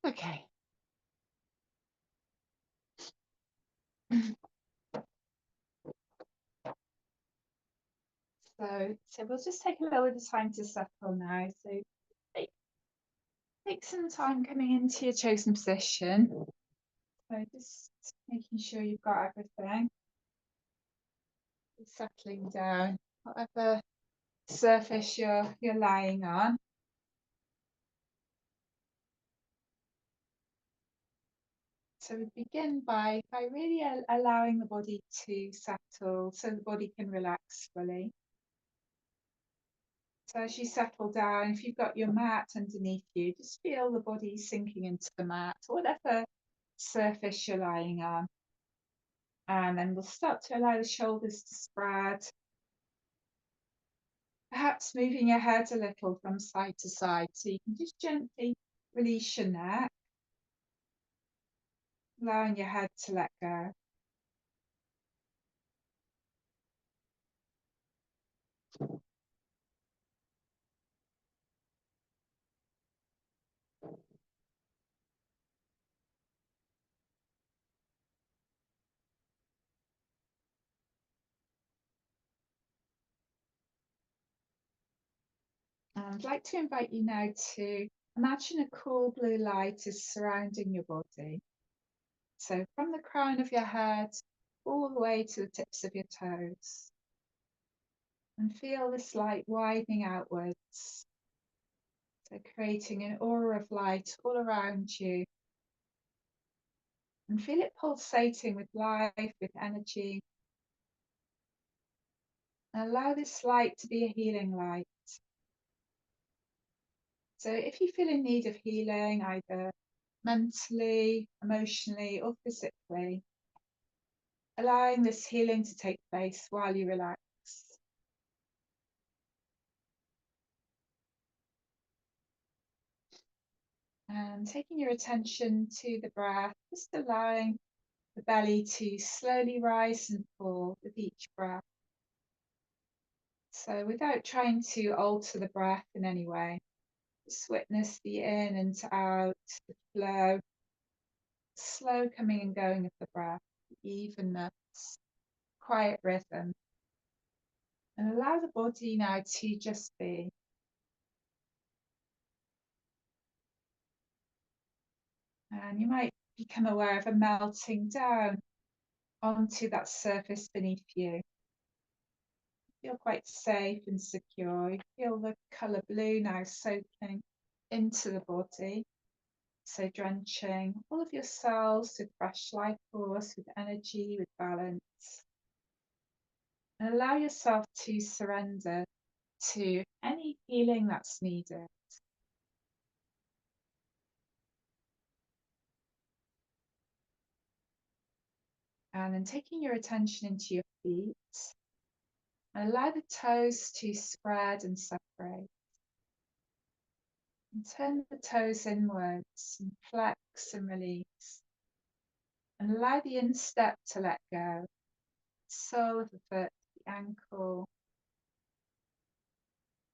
Okay. So we'll just take a little bit of time to settle now. So take, take some time coming into your chosen position. So just making sure you've got everything. Settling down, whatever surface you're lying on. So we begin by really allowing the body to settle so the body can relax fully. So as you settle down, if you've got your mat underneath you, just feel the body sinking into the mat, whatever surface you're lying on. And then we'll start to allow the shoulders to spread, perhaps moving your head a little from side to side. So you can just gently release your neck, allowing your head to let go. And I'd like to invite you now to imagine a cool blue light is surrounding your body. So from the crown of your head all the way to the tips of your toes. And feel this light widening outwards. So creating an aura of light all around you. And feel it pulsating with life, with energy. And allow this light to be a healing light. So if you feel in need of healing, either mentally, emotionally, or physically, allowing this healing to take place while you relax. And taking your attention to the breath, just allowing the belly to slowly rise and fall with each breath. So without trying to alter the breath in any way, just witness the in and out, the flow, slow coming and going of the breath, the evenness, quiet rhythm. And allow the body now to just be. And you might become aware of a melting down onto that surface beneath you. Feel quite safe and secure. You feel the colour blue now soaking into the body. So drenching all of your cells with fresh life force, with energy, with balance. And allow yourself to surrender to any healing that's needed. And then taking your attention into your feet, and allow the toes to spread and separate. And turn the toes inwards and flex and release. And allow the instep to let go. Sole of the foot, the ankle.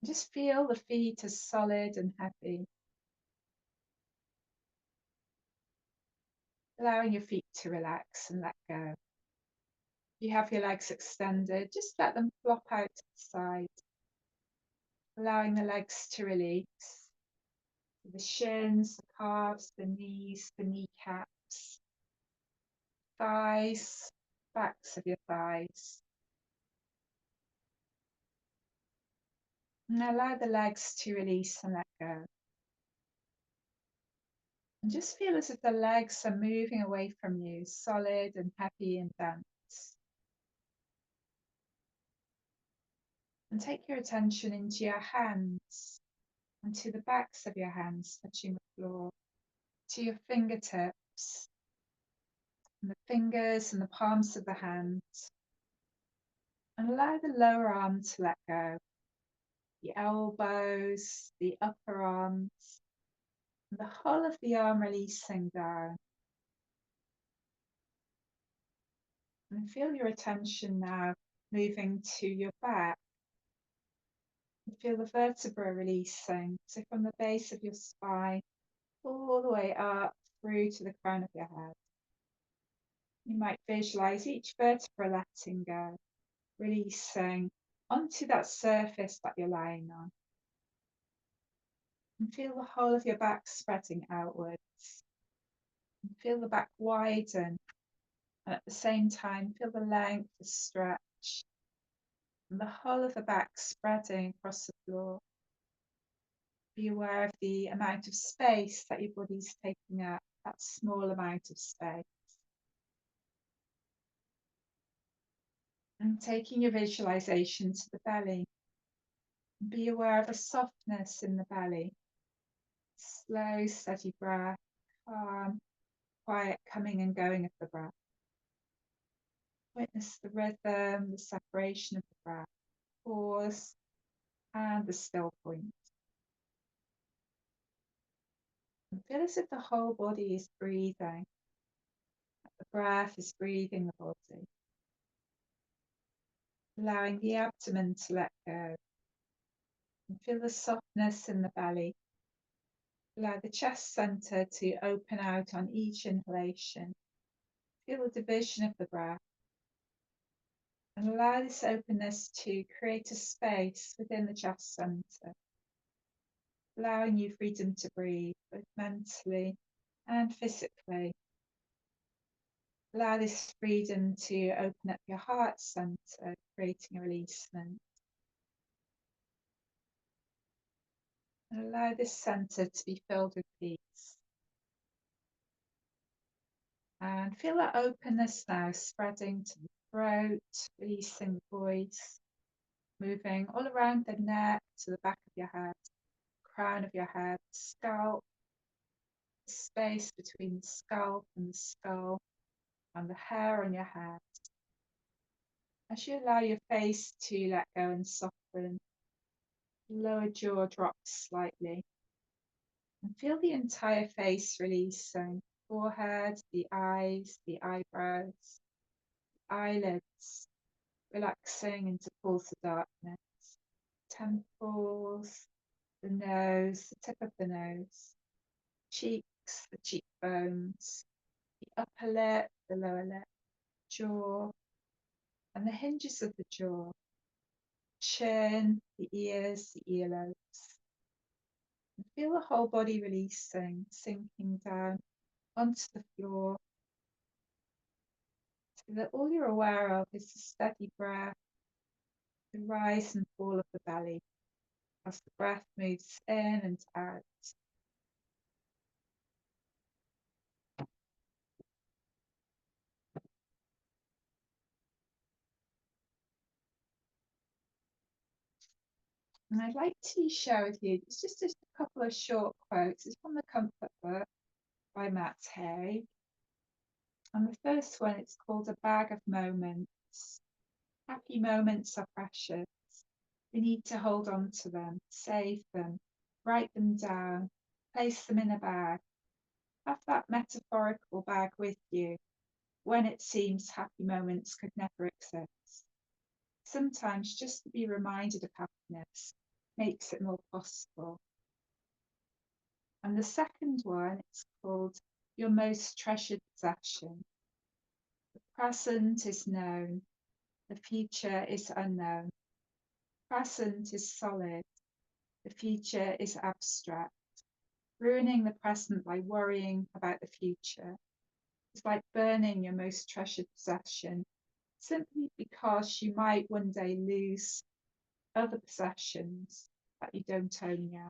And just feel the feet as solid and heavy. Allowing your feet to relax and let go. If you have your legs extended, just let them flop out to the side. Allowing the legs to release. The shins, the calves, the knees, the kneecaps, thighs, backs of your thighs. And allow the legs to release and let go. And just feel as if the legs are moving away from you, solid and heavy and dense. And take your attention into your hands and to the backs of your hands touching the floor, to your fingertips, and the fingers and the palms of the hands. And allow the lower arm to let go, the elbows, the upper arms, and the whole of the arm releasing down. And feel your attention now moving to your back. And feel the vertebra releasing, so from the base of your spine all the way up through to the crown of your head. You might visualize each vertebra letting go, releasing onto that surface that you're lying on. And feel the whole of your back spreading outwards. And feel the back widen. And at the same time, feel the length, the stretch, and the whole of the back spreading across the floor. Be aware of the amount of space that your body's taking up, that small amount of space. And taking your visualization to the belly. Be aware of a softness in the belly. Slow, steady breath, calm, quiet coming and going of the breath. Witness the rhythm, the separation of the breath, pause, and the still point. And feel as if the whole body is breathing. The breath is breathing the body. Allowing the abdomen to let go. And feel the softness in the belly. Allow the chest center to open out on each inhalation. Feel the division of the breath. And allow this openness to create a space within the chest center, allowing you freedom to breathe, both mentally and physically. Allow this freedom to open up your heart center, creating a releasement. And allow this center to be filled with peace. And feel that openness now spreading to the throat, releasing the voice, moving all around the neck to the back of your head, crown of your head, scalp, space between the scalp and the skull, and the hair on your head. As you allow your face to let go and soften, lower jaw drops slightly, and feel the entire face releasing. Forehead, the eyes, the eyebrows, eyelids relaxing into pools of darkness, temples, the nose, the tip of the nose, cheeks, the cheekbones, the upper lip, the lower lip, jaw, and the hinges of the jaw, chin, the ears, the earlobes. And feel the whole body releasing, sinking down onto the floor, so that all you're aware of is the steady breath, the rise and fall of the belly as the breath moves in and out. And I'd like to share with you just a couple of short quotes. It's from the Comfort Book by Matt Haig. And the first one, it's called A Bag of Moments. Happy moments are precious. We need to hold on to them, save them, write them down, place them in a bag. Have that metaphorical bag with you when it seems happy moments could never exist. Sometimes just to be reminded of happiness makes it more possible. And the second one, it's called Your Most Treasured Possession. The present is known, the future is unknown. Present is solid, the future is abstract. Ruining the present by worrying about the future is like burning your most treasured possession simply because you might one day lose other possessions that you don't own yet.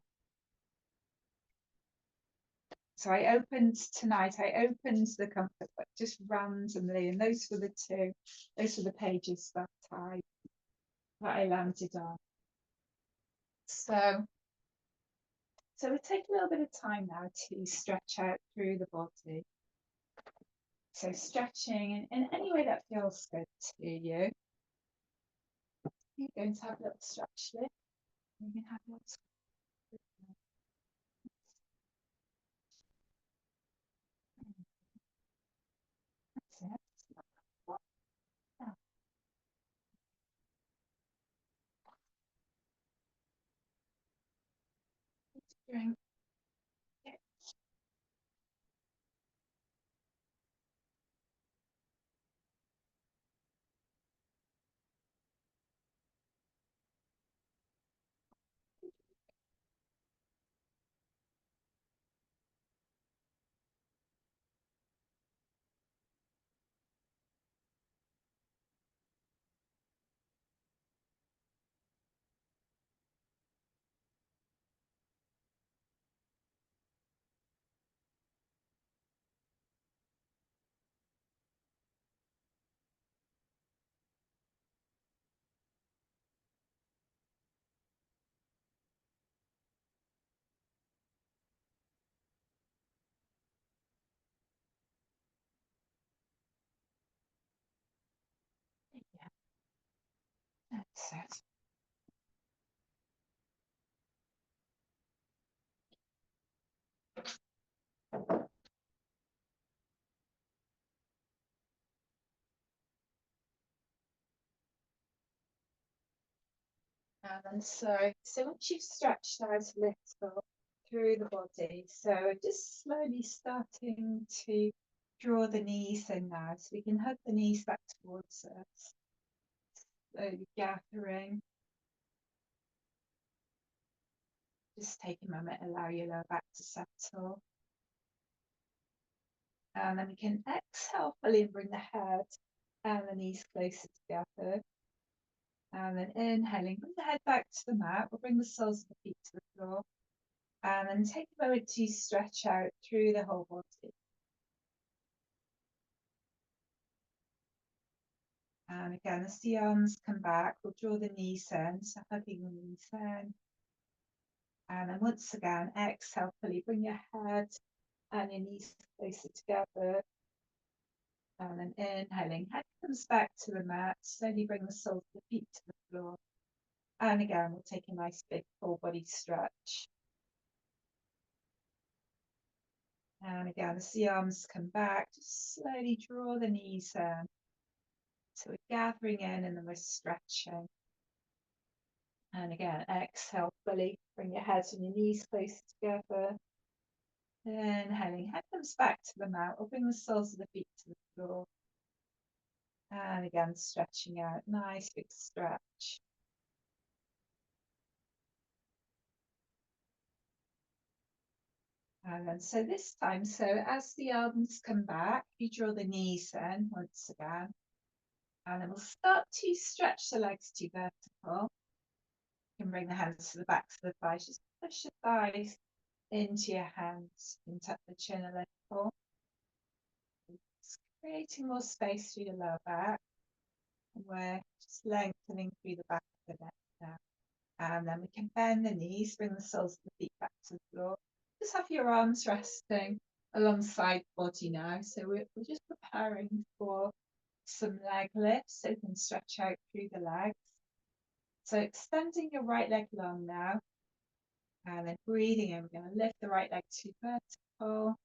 So I opened the Comfort Book just randomly, and those were the pages that I landed on. So we'll take a little bit of time now to stretch out through the body. So stretching in any way that feels good to you. You're going to have a little stretch there. You can have a little That's it. Yeah. Drink. it. And so once you've stretched out a little through the body, so just slowly starting to draw the knees in now, so we can hug the knees back towards us, slowly gathering. Just take a moment, allow your lower back to settle. And then we can exhale fully and bring the head and the knees closer together. And then inhaling, bring the head back to the mat. We'll bring the soles of the feet to the floor. And then take a moment to stretch out through the whole body. And again, as the arms come back, we'll draw the knees in, so hugging the knees in. And then once again, exhale fully, bring your head and your knees closer together. And then inhaling, head comes back to the mat, slowly bring the soles of the feet to the floor. And again, we'll take a nice big full body stretch. And again, as the arms come back, just slowly draw the knees in. So we're gathering in and then we're stretching. And again, exhale fully, bring your head and your knees closer together. Inhaling, head comes back to the mat, or bring the soles of the feet to the floor. And again, stretching out, nice big stretch. And then, so this time, so as the arms come back, you draw the knees in once again. And then we'll start to stretch the legs to vertical. You can bring the hands to the backs of the thighs, just push the thighs into your hands and tuck the chin a little. Just creating more space through the lower back. And we're just lengthening through the back of the neck now. And then we can bend the knees, bring the soles of the feet back to the floor. Just have your arms resting alongside the body now. So we're just preparing for some leg lifts, so you can stretch out through the legs. So extending your right leg long now. And then breathing in, we're going to lift the right leg to vertical.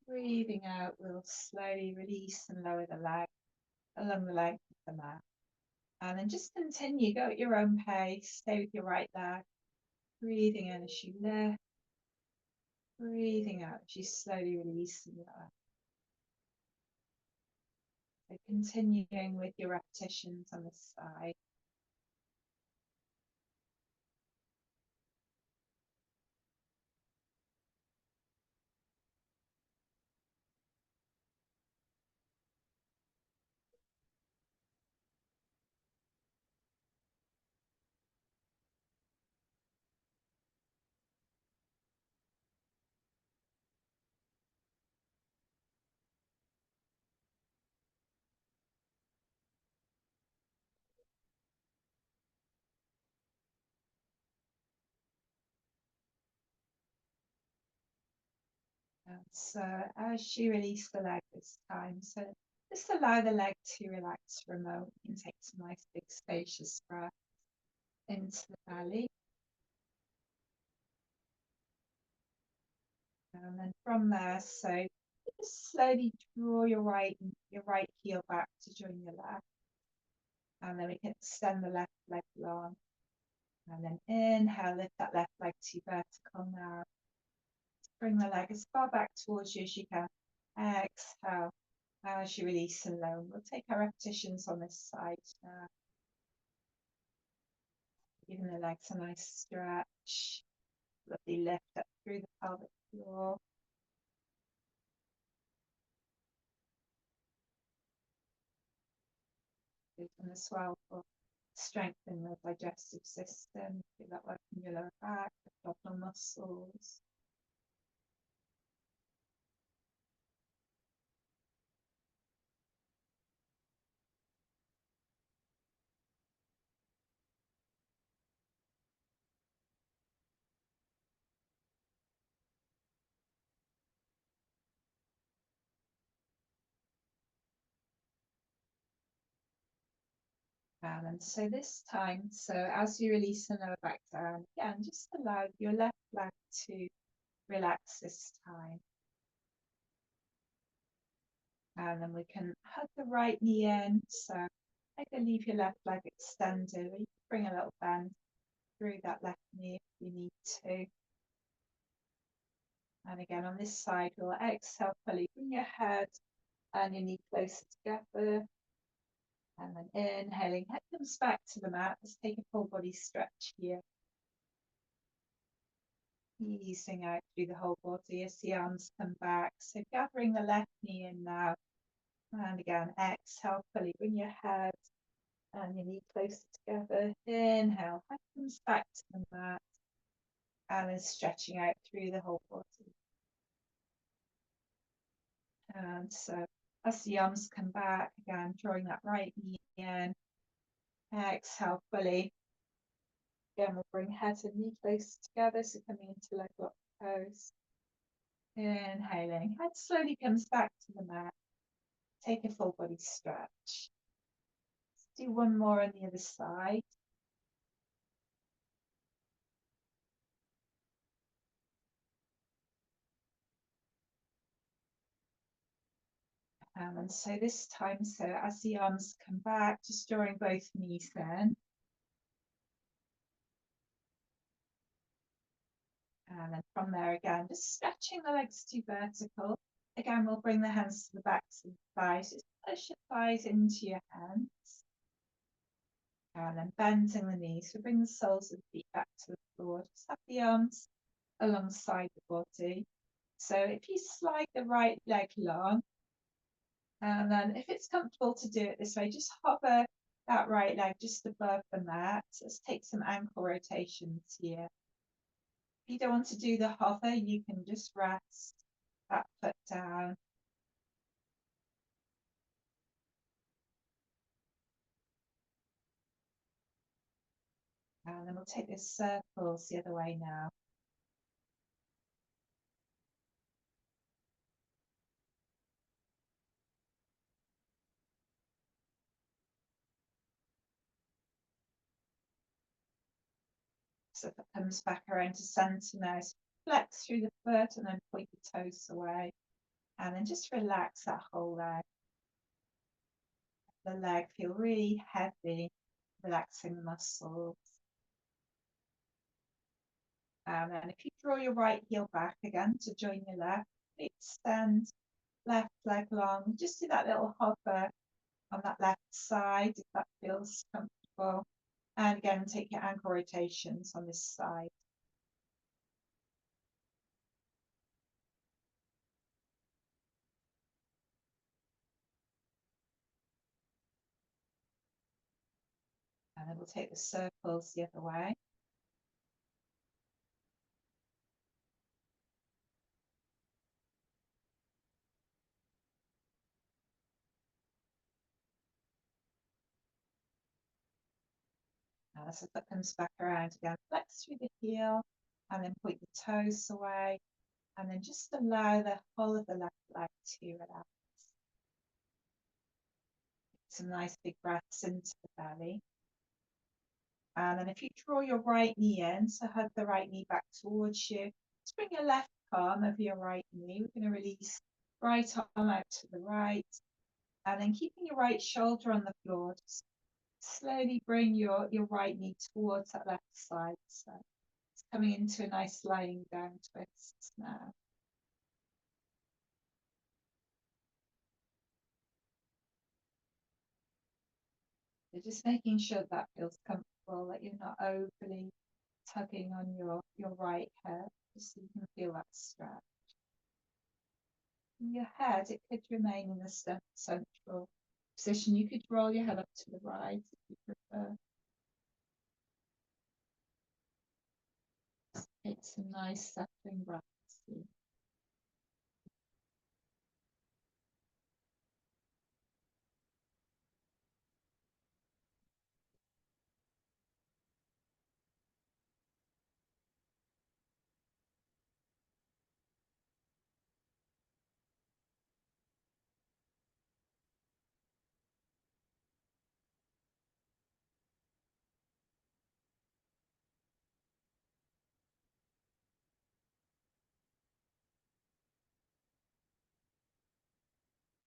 Breathing out, we'll slowly release and lower the leg along the length of the mat. And then just continue, go at your own pace, stay with your right leg. Breathing in as you lift. Breathing out as you slowly release and lower. So continuing with your repetitions on the side. And so as you release the leg this time, so just allow the leg to relax for a moment and take some nice big spacious breath into the belly. And then from there, so just slowly draw your right heel back to join your left. And then we can extend the left leg long. And then inhale, lift that left leg to vertical now. Bring the leg as far back towards you as you can. Exhale as you release and lower. We'll take our repetitions on this side now. Giving the legs a nice stretch. Lovely lift up through the pelvic floor. And as well for strengthening the digestive system. Feel that work in your lower back, the abdominal muscles. And so this time, so as you release the lower back down, again, just allow your left leg to relax this time. And then we can hug the right knee in. So maybe leave your left leg extended, or you can bring a little bend through that left knee if you need to. And again, on this side, we'll exhale fully. Bring your head and your knee closer together. And then inhaling, head comes back to the mat. Let's take a full body stretch here. Easing out through the whole body as the arms come back. So gathering the left knee in now. And again, exhale fully. Bring your head and your knee closer together. Inhale, head comes back to the mat. And then stretching out through the whole body. And so as the arms come back, again, drawing that right knee in. Exhale fully. Again, we'll bring head and knee close together, so coming into leg lock pose. Inhaling, head slowly comes back to the mat. Take a full body stretch. Let's do one more on the other side. And so this time, so as the arms come back, just drawing both knees in. And then from there again, just stretching the legs to vertical. Again, we'll bring the hands to the backs of the thighs. Just push your thighs into your hands. And then bending the knees. So bring the soles of the feet back to the floor. Just have the arms alongside the body. So if you slide the right leg long, and then if it's comfortable to do it this way, just hover that right leg just above the mat. Let's take some ankle rotations here. If you don't want to do the hover, you can just rest that foot down. And then we'll take this circles the other way now. So that comes back around to center now. So flex through the foot and then point the toes away. And then just relax that whole leg. The leg feel really heavy, relaxing the muscles. And then if you draw your right heel back again to join your left, extend left leg long. Just do that little hover on that left side if that feels comfortable. And again, take your ankle rotations on this side. And then we'll take the circles the other way. So that comes back around again. Flex through the heel and then point the toes away. And then just allow the whole of the left leg to relax. Some nice big breaths into the belly. And then if you draw your right knee in, so hug the right knee back towards you, just bring your left palm over your right knee. We're going to release right arm out to the right. And then keeping your right shoulder on the floor, just slowly bring your right knee towards that left side. So it's coming into a nice lying down twist now. So just making sure that feels comfortable, that you're not overly tugging on your right hip, just so you can feel that stretch. Your head, it could remain in the central position. You could roll your head up to the right if you prefer. Take some nice settling breaths here.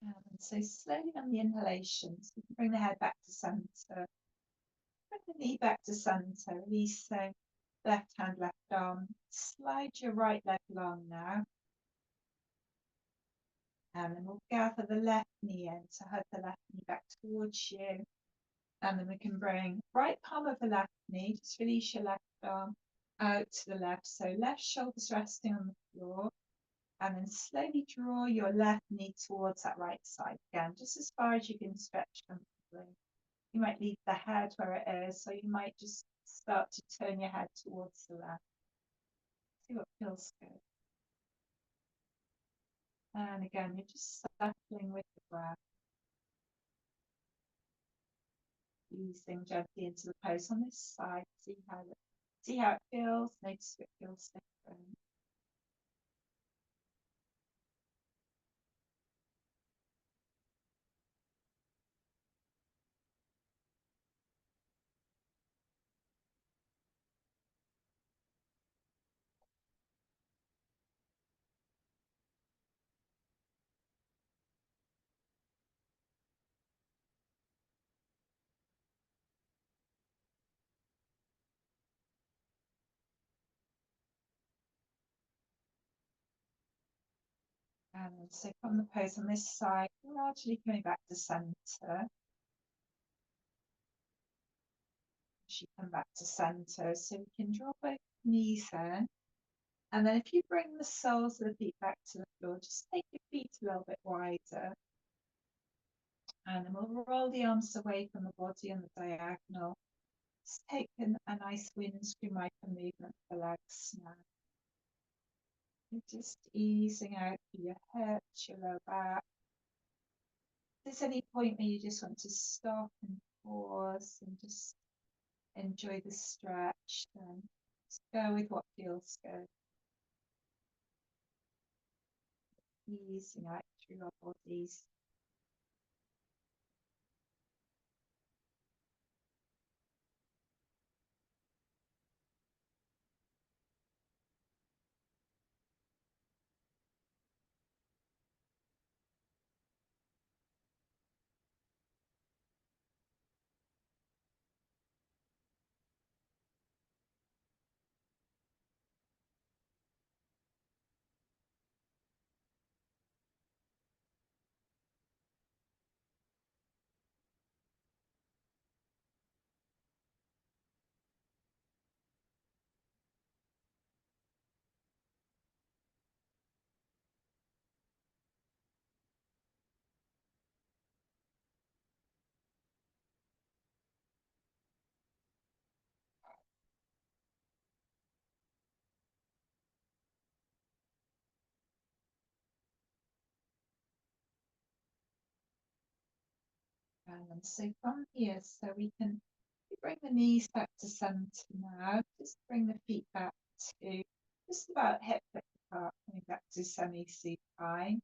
And so slowly on the inhalation, so you can bring the head back to centre. Bring the knee back to centre, releasing left hand, left arm. Slide your right leg along now. And then we'll gather the left knee in to hug the left knee back towards you. And then we can bring right palm of the left knee, just release your left arm out to the left. So left shoulder's resting on the floor. And then slowly draw your left knee towards that right side again, just as far as you can stretch comfortably. You might leave the head where it is, so you might just start to turn your head towards the left. See what feels good. And again, you're just settling with the breath. Easing gently into the pose on this side. See how it feels. Notice if it feels different. And so from the pose on this side, gradually coming back to centre. As you come back to centre, so we can draw both knees in. And then if you bring the soles of the feet back to the floor, just take your feet a little bit wider. And then we'll roll the arms away from the body on the diagonal. Just take a nice windscreen micro movement for the legs now. And just easing out through your hips, your lower back. If there's any point where you just want to stop and pause and just enjoy the stretch, then just go with what feels good. Easing out through our bodies. And so from here, so we can bring the knees back to centre now. Just bring the feet back to just about hip width apart, coming back to semi-supine.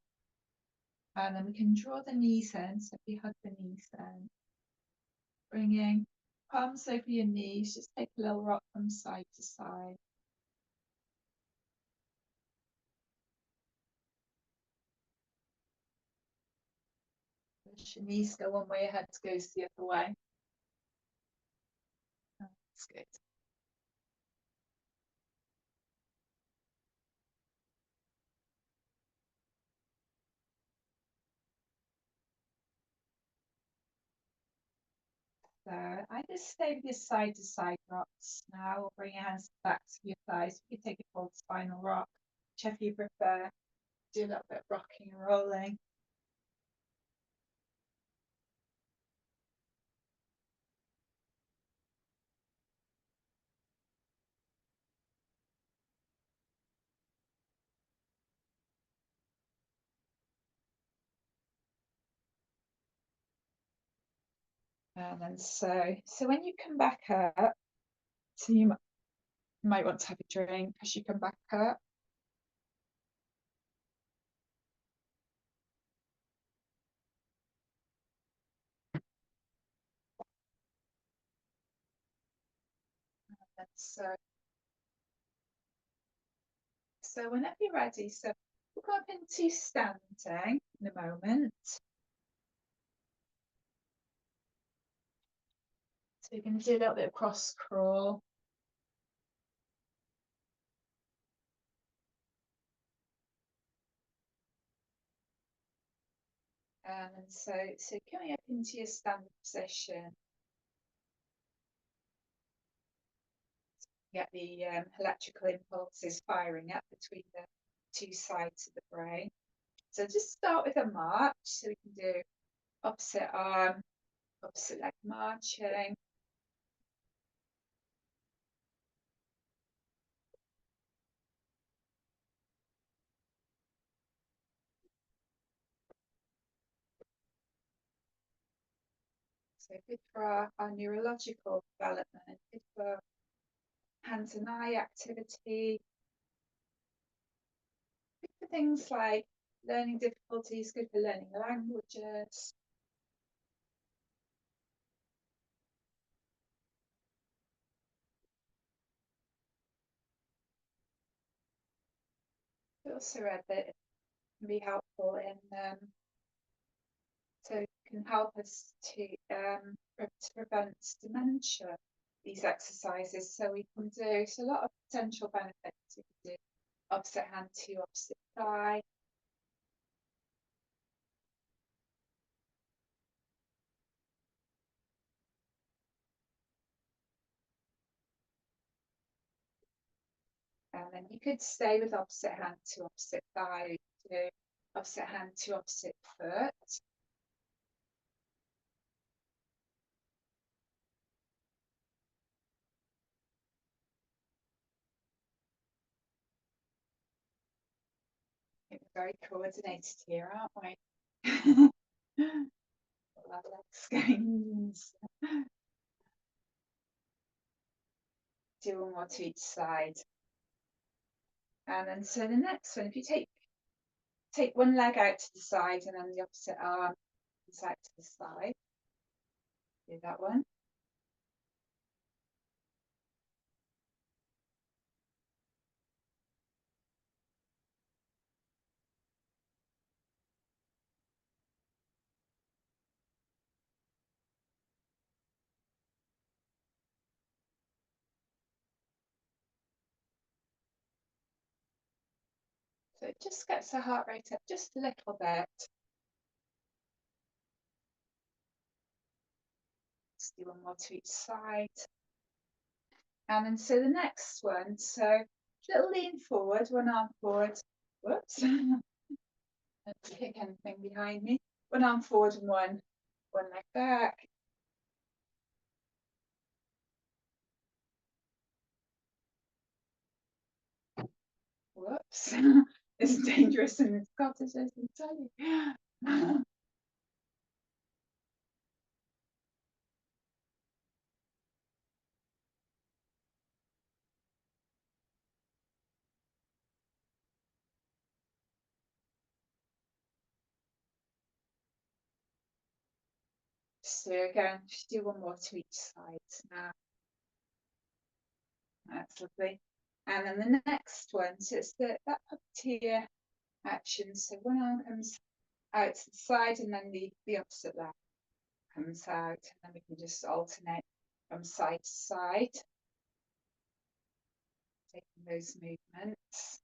And then we can draw the knees in, so if you hug the knees in. Bringing palms over your knees, just take a little rock from side to side. Push your knees go one way, your head goes the other way. That's good. So I just stay with your side to side rocks now. We'll bring your hands back to your thighs. You can take a full spinal rock, whichever you prefer. Do a little bit of rocking and rolling. And then so when you come back up, so you might want to have a drink as you come back up. And so whenever you're ready, so we'll go up into standing in a moment. So we're going to do a little bit of cross crawl. And so coming up into your standing position, get the electrical impulses firing up between the two sides of the brain. So just start with a march. So we can do opposite arm, opposite leg marching. So good for our neurological development, good for hands and eye activity, good for things like learning difficulties, good for learning languages. I also read that it can be helpful in so it can help us to prevent dementia, these exercises. So we can do a lot of potential benefits. We can do opposite hand to opposite thigh. And then you could stay with opposite hand to opposite thigh, do opposite hand to opposite foot. We're very coordinated here, aren't we? Our legs going. Do one more to each side. And then so the next one, if you take one leg out to the side and then the opposite arm side to the side. Do that one. So it just gets the heart rate up just a little bit. Let's do one more to each side. And then so the next one, so little lean forward, one arm forward. Whoops. Let's kick anything behind me. One arm forward and one leg back. Whoops. It's dangerous in this cottage, I can tell you. So again, just do one more to each side now. That's lovely. And then the next one, so it's that puppeteer action. So one arm comes out to the side and then the opposite leg comes out, and then we can just alternate from side to side, taking those movements.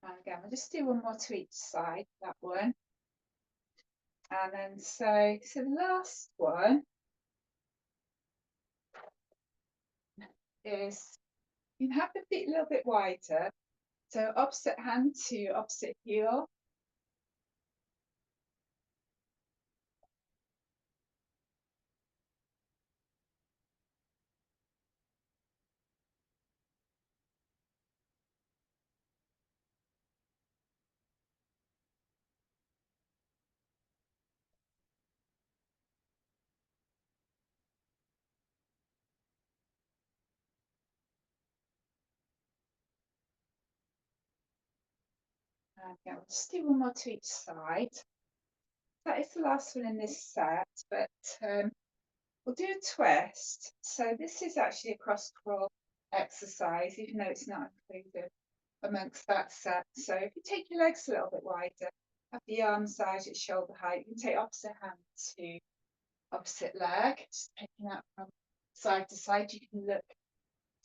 And again, we'll just do one more to each side, that one. And then so the last one is you can have the feet a little bit wider. So opposite hand to opposite heel. And yeah, we'll just do one more to each side. That is the last one in this set, but we'll do a twist. So this is actually a cross crawl exercise, even though it's not included amongst that set. So if you take your legs a little bit wider, have the arms out at shoulder height, you can take opposite hand to opposite leg, just taking that from side to side. You can look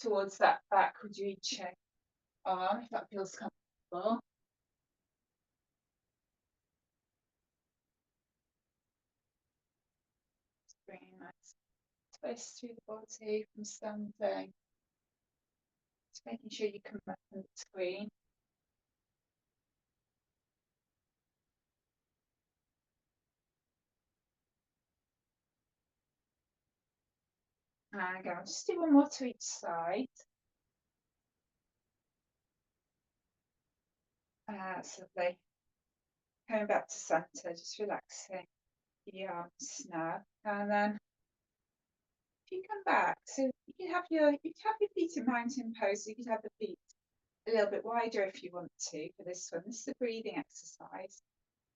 towards that backward reaching arm if that feels comfortable. Just bringing a nice twist through the body from standing. Just making sure you come up in between. And again, just do one more to each side. That's lovely. Coming back to centre, just relaxing the arms now. And then if you come back, so you can have your feet in mountain pose, so you can have the feet a little bit wider if you want to for this one. This is a breathing exercise.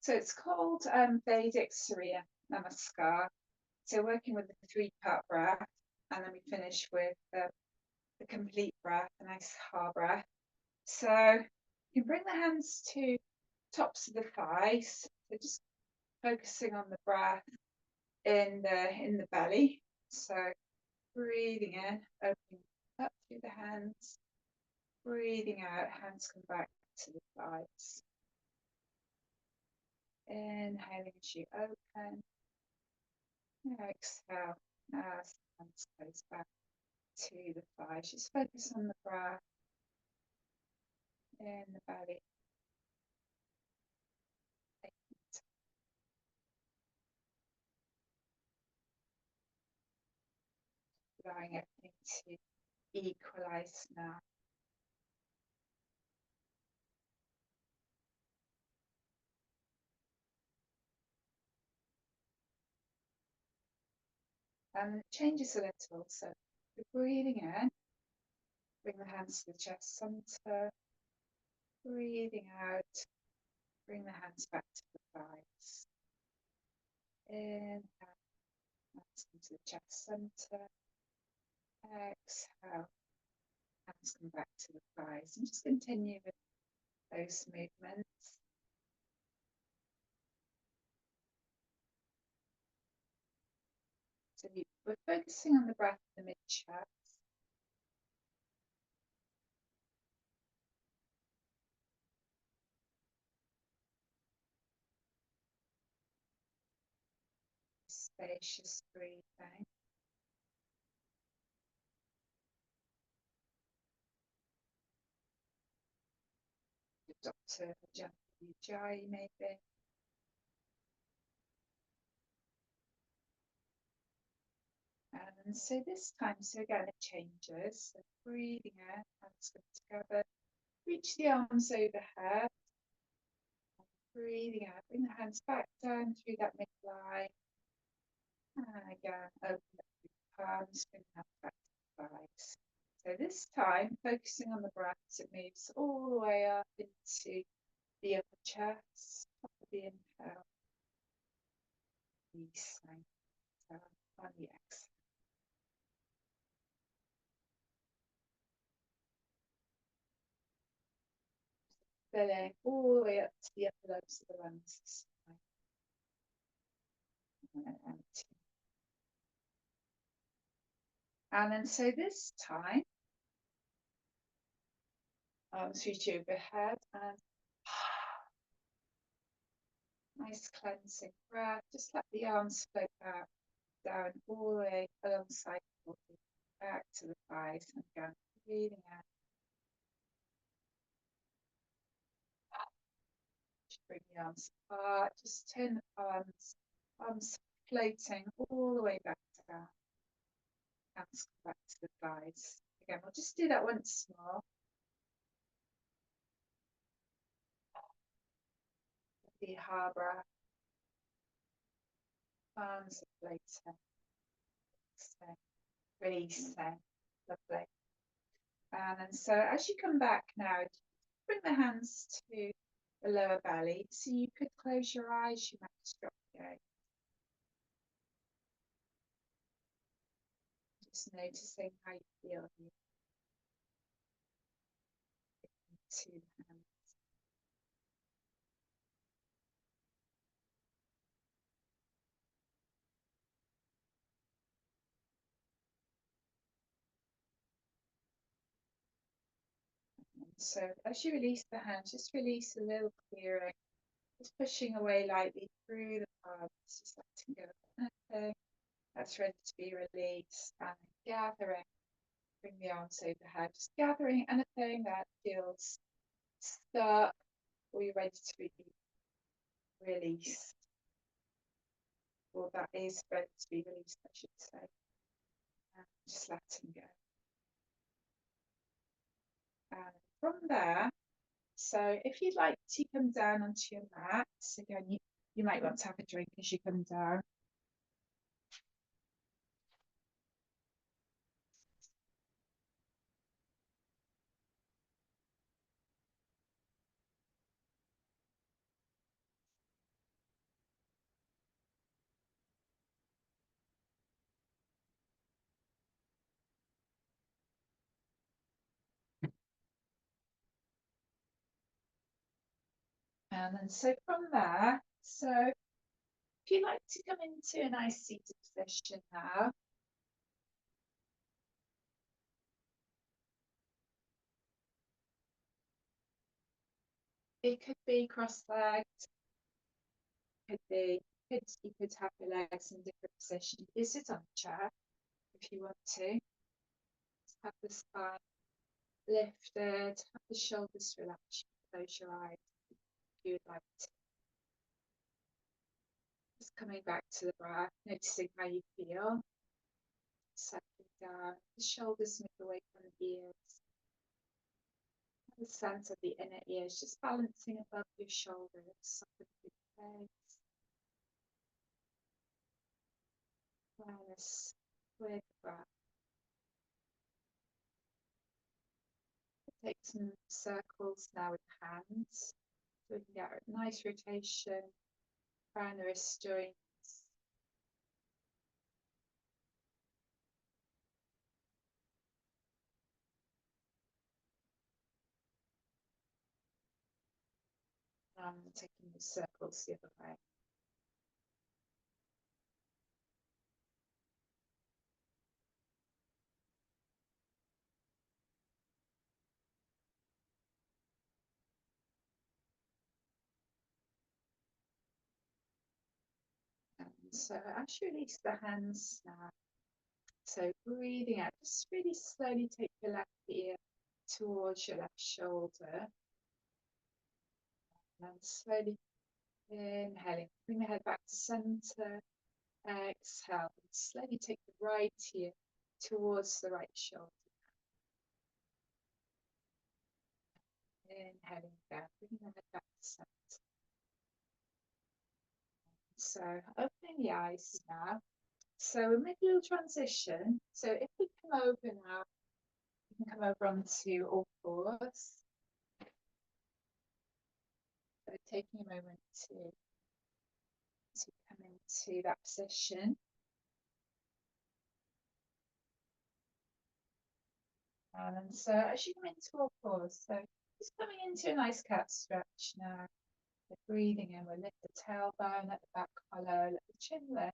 So it's called Vedic Surya Namaskar. So working with the 3-part breath, and then we finish with the complete breath, a nice ha breath. So you can bring the hands to tops of the thighs. So just focusing on the breath in the belly. So breathing in, opening up through the hands, breathing out, hands come back to the thighs. Inhaling as you open. Exhale as the hands goes back to the thighs. Just focus on the breath in the belly. Allowing everything to equalize now. And it changes a little. So we're breathing in, bring the hands to the chest center. Breathing out, bring the hands back to the thighs. Inhale, hands come to the chest center. Exhale, hands come back to the thighs. And just continue with those movements. So we're focusing on the breath in the mid-chest. Spacious breathing. Dr. Janvi Jai, maybe. And so this time, so again, it changes. So breathing in, hands come together. Reach the arms overhead. Breathing out, bring the hands back down through that midline. And again, open up the palms, bring the hands back to the thighs. So this time, focusing on the breath as it moves all the way up into the upper chest, top of the inhale, releasing down on the exhale. Filling all the way up to the upper lobes of the lungs this time. And then empty. And then so this time, arms reach overhead and nice cleansing breath. Just let the arms float out, down all the way alongside the body, back to the thighs, and again, breathing out. Just bring the arms apart, just turn the arms floating all the way back down. Hands come back to the thighs. Again, we'll just do that once more. The ha breath. Arms are floating. Releasing. Lovely. And so as you come back now, bring the hands to the lower belly. So you could close your eyes, you might just drop the gaze. Just noticing how you feel here to the hands. So as you release the hands, just release a little clearing, just pushing away lightly through the palms, just letting go of anything that's ready to be released, and gathering, bring the arms overhead, just gathering anything that feels stuck or you're ready to be released, or that is ready to be released, I should say, and just letting go. And from there, so if you'd like to come down onto your mat, again, you might want to have a drink as you come down. And then so from there, so if you'd like to come into a nice seated position now, it could be cross-legged, could be, you could have your legs in different positions. You sit on a chair if you want to. Just have the spine lifted, have the shoulders relaxed, close your eyes if you would like to. Just coming back to the breath, noticing how you feel. Settling down, the shoulders move away from the ears. The sense of the inner ears just balancing above your shoulders, soften your face. Awareness with breath. Take some circles now with hands. So we can get a nice rotation around the wrist joints. And taking the circles the other way. And so as you release the hands now, so breathing out, just really slowly take your left ear towards your left shoulder. And slowly inhaling, bring the head back to center. Exhale, and slowly take the right ear towards the right shoulder. Inhaling down, bringing the head back to center. So opening the eyes now. So we'll make a little transition. So if we come over now, we can come over onto all fours. So taking a moment to come into that position. And so as you come into all fours, so just coming into a nice cat stretch now. So breathing in, we'll lift the tailbone, let the back hollow, let the chin lift.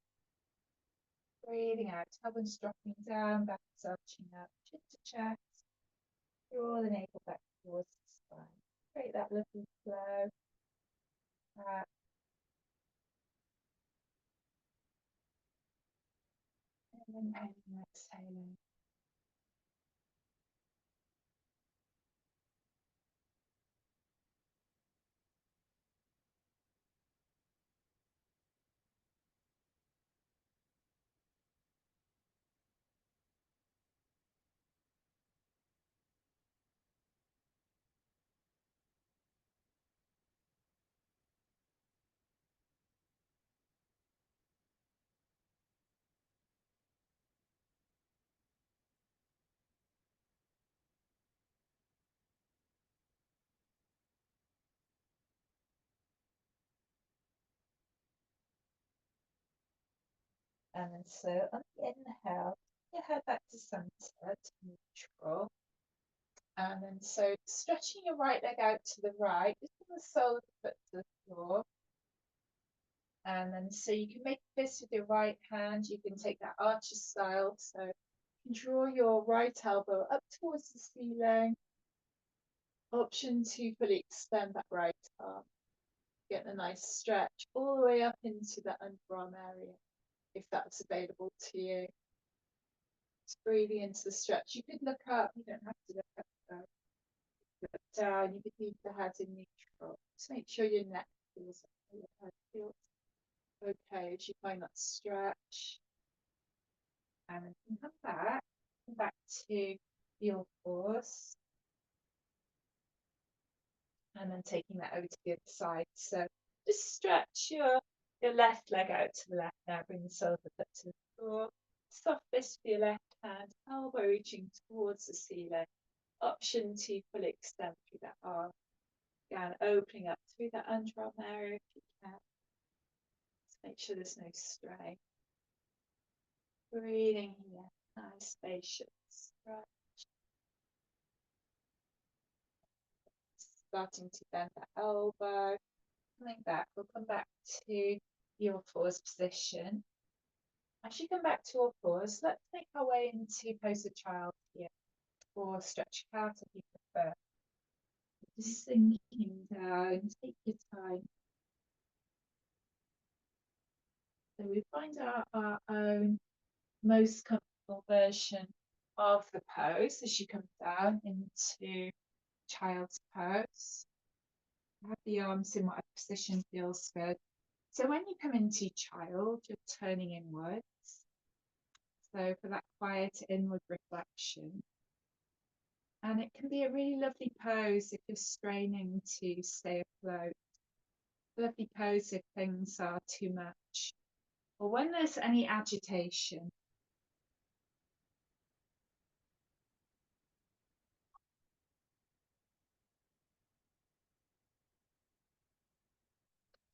Breathing out, tailbone's dropping down, back is arching up, chin to chest. Draw the navel back towards the spine. Create that lovely flow. Back. And inhaling and exhaling. And then so on the inhale, your head back to center, to neutral. And then so stretching your right leg out to the right, just from the sole of the foot to the floor. And then so you can make a fist with your right hand. You can take that archer style. So you can draw your right elbow up towards the ceiling. Option to fully extend that right arm. Get a nice stretch all the way up into the underarm area, if that's available to you. Just breathing into the stretch. You could look up, you don't have to look up though. Look down, you could leave the head in neutral. Just make sure your neck feels okay, your head feels okay as you find that stretch. And then you can come back to your pause. And then taking that over to the other side. So just stretch your left leg out to the left now, bring the sole of the foot to the floor. Soft fist for your left hand, elbow reaching towards the ceiling. Option to fully extend through that arm. Again, opening up through that underarm area if you can. Just make sure there's no strain. Breathing here, nice spacious stretch. Starting to bend that elbow. Coming back, we'll come back to your pause position. As you come back to your pause, let's make our way into poster child here, or stretch out if you prefer. Just sinking down, take your time. So we find our own most comfortable version of the pose as you come down into child's pose. Have the arms in whatever position feels good. So when you come into child, you're turning inwards. So for that quiet inward reflection. And it can be a really lovely pose if you're straining to stay afloat. Lovely pose if things are too much. Or when there's any agitation.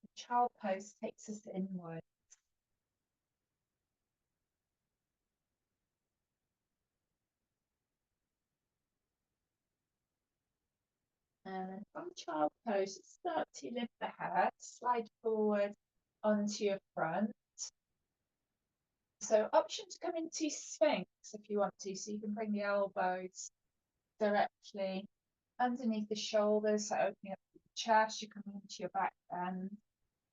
The child pose takes us inward. And then from child pose, start to lift the head, slide forward onto your front. So option to come into Sphinx if you want to, so you can bring the elbows directly underneath the shoulders, so opening up the chest, you come into your back bend.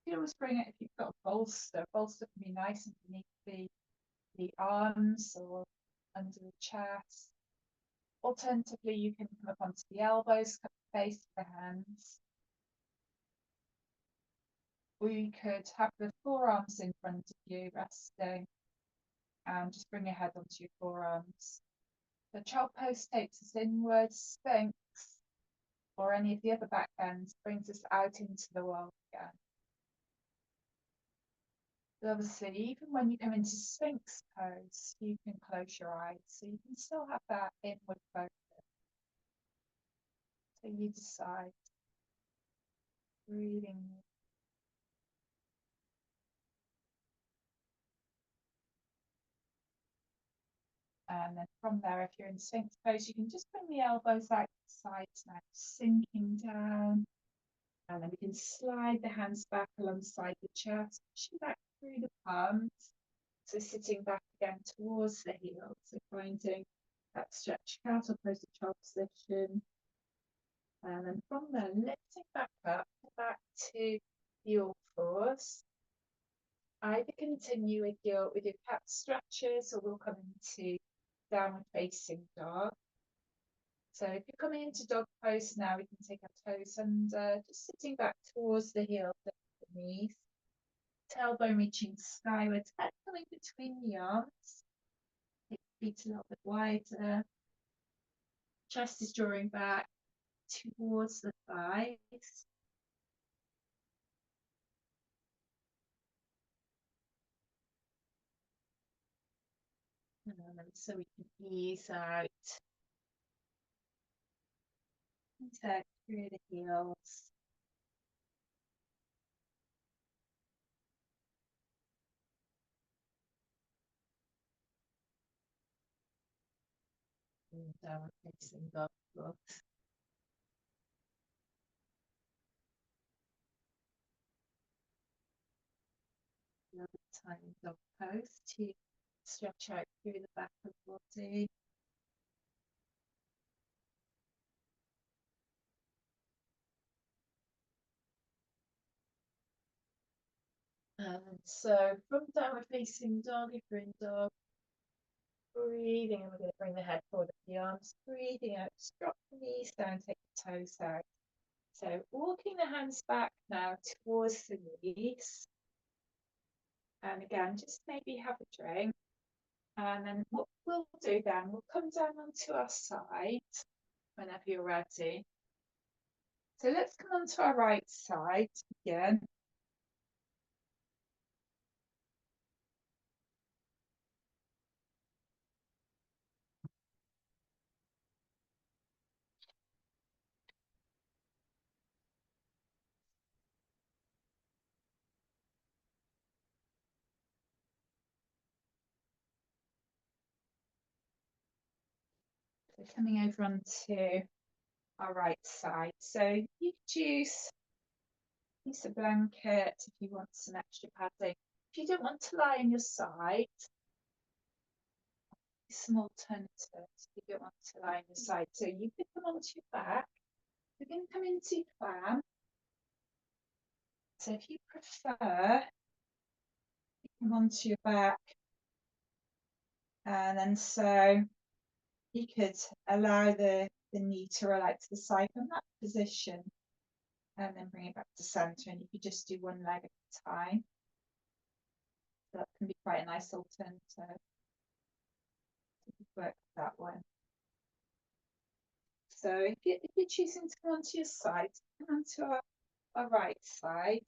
You can always bring it if you've got a bolster. Bolster can be nice underneath the arms or under the chest. Alternatively, you can come up onto the elbows, cut the face of the hands. Or you could have the forearms in front of you, resting, and just bring your head onto your forearms. The child pose takes us inwards, Sphinx, or any of the other back bends, brings us out into the world again. But obviously, even when you come into Sphinx pose, you can close your eyes, so you can still have that inward focus. So you decide, breathing. And then from there, if you're in Sphinx pose, you can just bring the elbows out to the sides now, sinking down. And then we can slide the hands back alongside the chest, pushing back through the palms. So sitting back again towards the heels, so finding that stretch out or close to child position. And then from there, lifting back up, back to your pause. Either continue with your cat stretches, or we'll come into downward facing dog. So if you're coming into dog pose now, we can take our toes under, just sitting back towards the heels of the knees. Tailbone reaching skywards, head coming between the arms. Take the feet a little bit wider. Chest is drawing back towards the thighs. And so we can ease out. Tuck through the heels. Downward facing dog pose. Another tiny dog pose to stretch out through the back of the body. And so from downward facing dog, if you're in dog, breathing, and we're going to bring the head forward of the arms, breathing out, drop the knees down, take the toes out. So walking the hands back now towards the knees. And again, just maybe have a drink. And then what we'll do then, we'll come down onto our side whenever you're ready. So let's come onto our right side again. So coming over onto our right side. So you could use a blanket if you want some extra padding. If you don't want to lie on your side, some alternatives. If you don't want to lie on your side, so you could come onto your back. You're going to come into plan. So if you prefer, you come onto your back, and then so you could allow the knee to relax to the side from that position, and then bring it back to center. And you could just do one leg at a time. So that can be quite a nice alternative. Work that one. So if you're choosing to come onto your side, come onto our right side.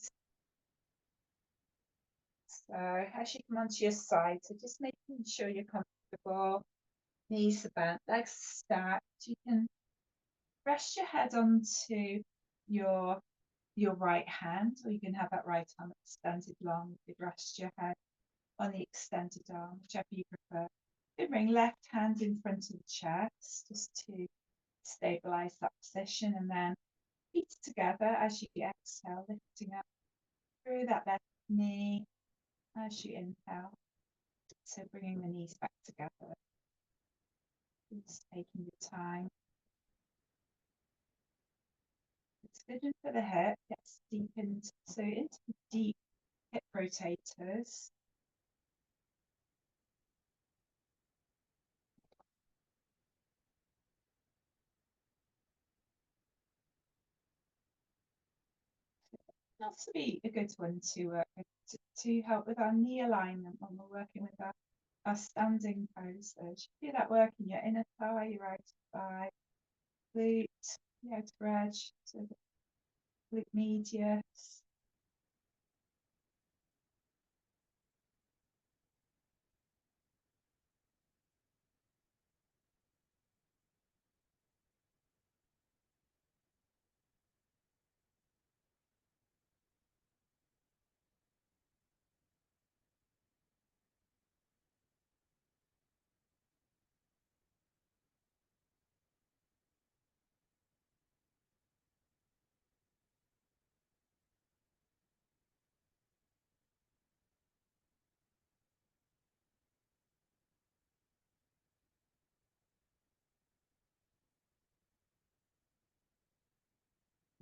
So as you come onto your side, so just making sure you're comfortable, knees are bent, legs stacked. You can rest your head onto your right hand, or you can have that right arm extended long. You could rest your head on the extended arm, whichever you prefer. You bring left hand in front of the chest just to stabilize that position, and then feet together as you exhale, lifting up through that left knee as you inhale. So bringing the knees back together, just taking your time. Extension for the hip gets deepened, so into the deep hip rotators. That's be a good one to help with our knee alignment when we're working with our standing poses. You do that work in your inner thigh, your outer thigh, glute, the outer edge, so the glute medius.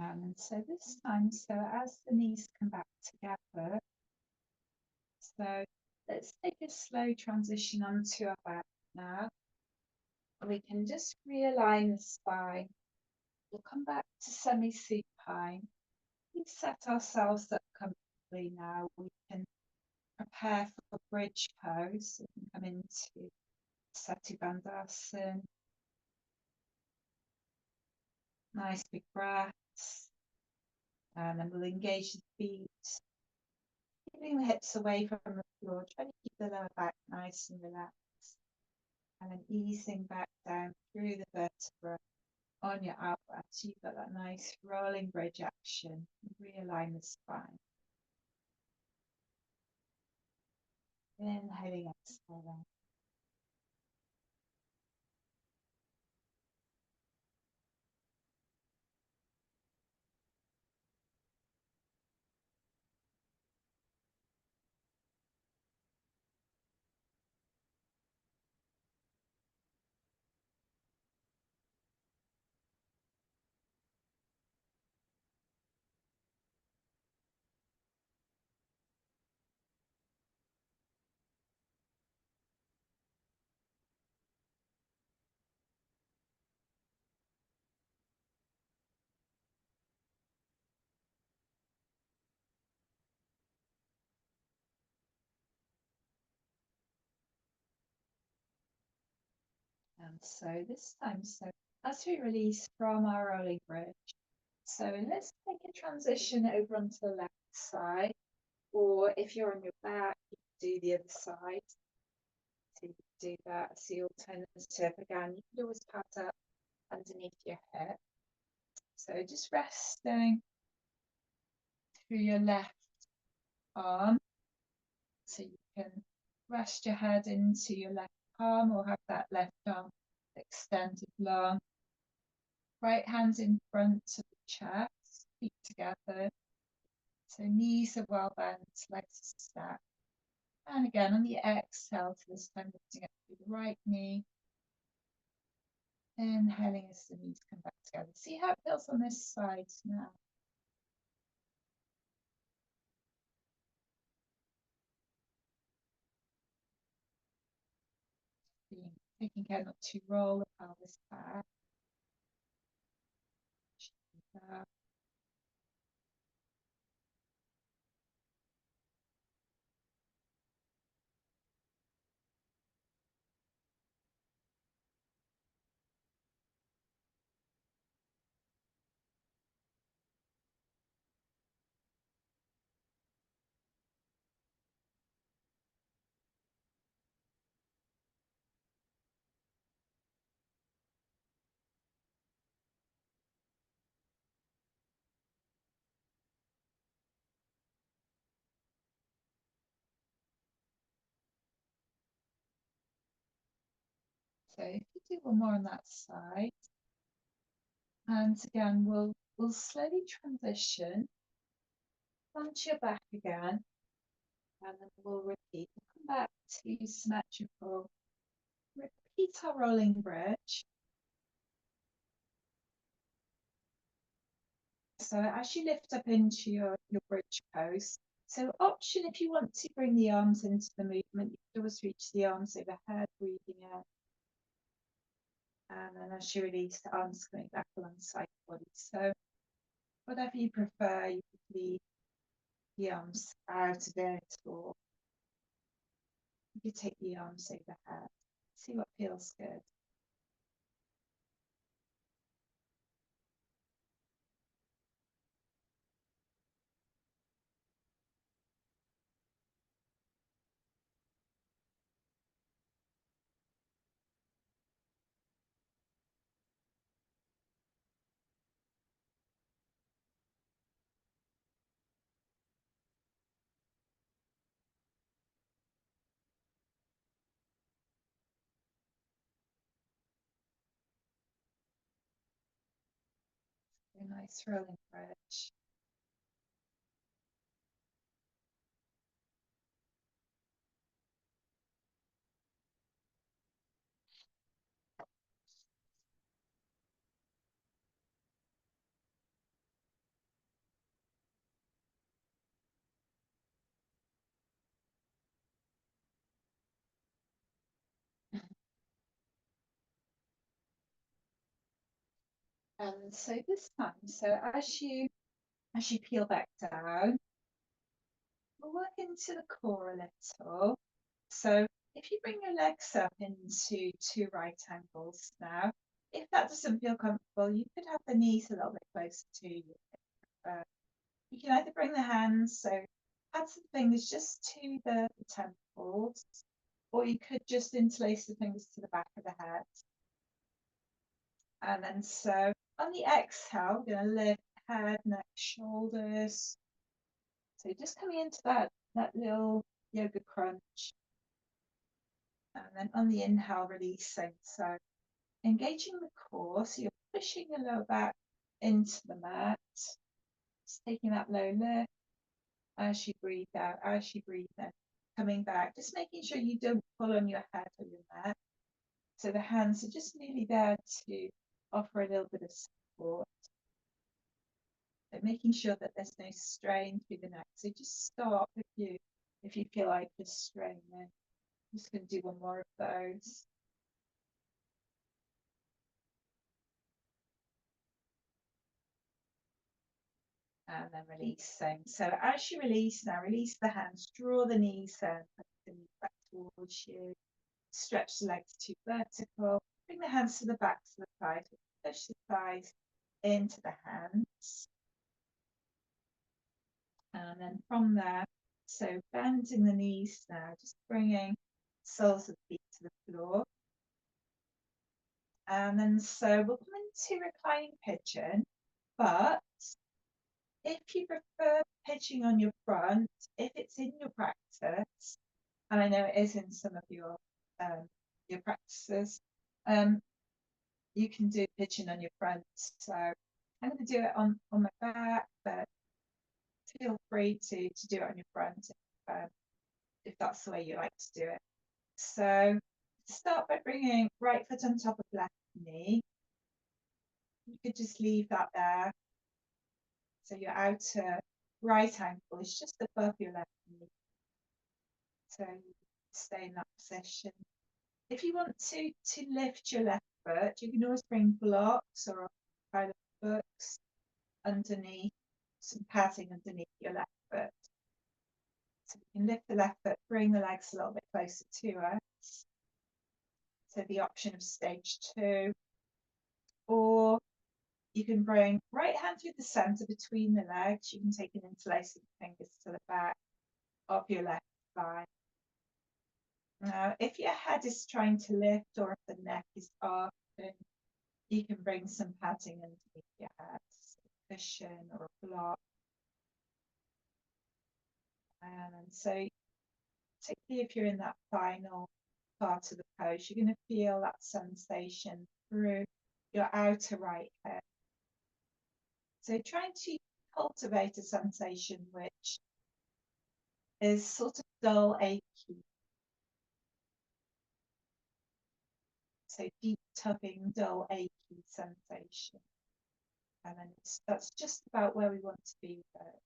And so this time, so as the knees come back together, so let's take a slow transition onto our back now. We can just realign the spine. We'll come back to semi-supine. We set ourselves up comfortably now. We can prepare for bridge pose. So we can come into Setu Bandhasana. Nice big breaths. And then we'll engage the feet, keeping the hips away from the floor. Try to keep the lower back nice and relaxed. And then easing back down through the vertebra on your out breath. So you've got that nice rolling bridge action. Realign the spine. Inhaling, exhaling. And so this time, so as we release from our rolling bridge, so let's make a transition over onto the left side, or if you're on your back, you can do the other side. So you can do that as the alternative. Again, you can always pat up underneath your hip. So just resting through your left arm. So you can rest your head into your left palm or have that left arm extended long. Right hand in front of the chest, feet together. So knees are well bent, legs are stacked. And again, on the exhale, to this time lifting up through the right knee. Inhaling as the knees come back together. See how it feels on this side now. Taking care not to roll the pelvis back. So if you do one more on that side, and again, we'll slowly transition onto your back again, and then we'll repeat. We'll come back to symmetrical. Repeat our rolling bridge. So as you lift up into your bridge pose, so option if you want to bring the arms into the movement, you can always reach the arms overhead, breathing out. And then as you release, the arms coming back alongside the body. So whatever you prefer, you could leave the arms out of it, or you could take the arms overhead. See what feels good. A nice rolling bridge. And so this time, so as you peel back down, we'll work into the core a little. So if you bring your legs up into two right angles now, if that doesn't feel comfortable, you could have the knees a little bit closer to you. You can either bring the hands, so add some fingers just to the temples, or you could just interlace the fingers to the back of the head. And then so on the exhale, we're going to lift head, neck, shoulders. So just coming into that little yoga crunch. And then on the inhale, releasing. So engaging the core, so you're pushing your lower back into the mat. Just taking that low lift as you breathe out, as you breathe in. Coming back, just making sure you don't pull on your head or your neck. So the hands are just merely there to offer a little bit of support. So making sure that there's no strain through the neck. So just stop if you feel like you're straining. I'm just going to do one more of those. And then releasing. So as you release now, release the hands, draw the knees in, back towards you. Stretch the legs to vertical. Bring the hands to the backs of the thighs. Push the thighs into the hands. And then from there, so bending the knees now, just bringing soles of the feet to the floor. And then so we'll come into reclining pigeon, but if you prefer pitching on your front, if it's in your practice, and I know it is in some of your practices, you can do pitching on your front. So I'm going to do it on my back, but feel free to do it on your front if that's the way you like to do it. So start by bringing right foot on top of left knee. You could just leave that there. So your outer right ankle is just above your left knee. So stay in that position. If you want to lift your left foot, you can always bring blocks or a pile of books underneath, some padding underneath your left foot. So you can lift the left foot, bring the legs a little bit closer to us. So the option of stage 2. Or you can bring right hand through the center between the legs. You can take an interlacing fingers to the back of your left thigh. Now, if your head is trying to lift or if the neck is off, then you can bring some padding underneath your head, a cushion or a block. And so, particularly if you're in that final part of the pose, you're going to feel that sensation through your outer right hip. So trying to cultivate a sensation which is sort of dull, achy. So deep tugging, dull, achy sensation. And then that's just about where we want to be with it.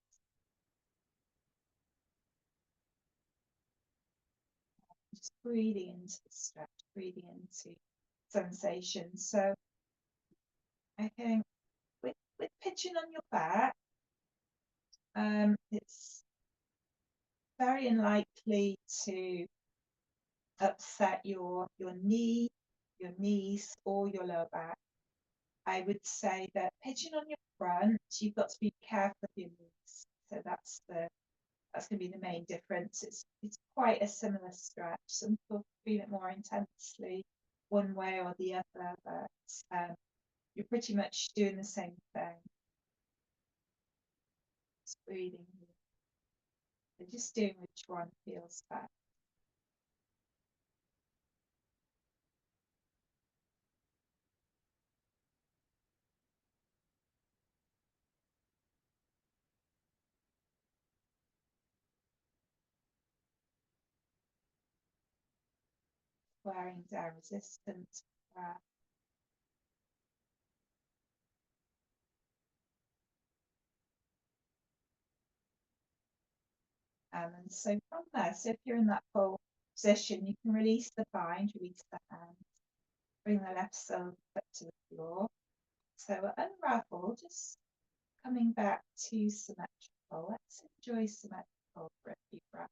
Just breathing into the stretch, breathing into sensation. So I think with pitching on your back, it's very unlikely to upset your knee, your knees, or your lower back. I would say that pitching on your front, you've got to be careful of your knees. So that's going to be the main difference. It's quite a similar stretch. Some people feel it more intensely one way or the other, but you're pretty much doing the same thing. Just breathing. So just doing which one feels best. Wearing down resistance. And so from there, so if you're in that full position, you can release the bind, release the hand, bring the left sole foot to the floor. So unravel, just coming back to symmetrical. Let's enjoy symmetrical for a few breaths.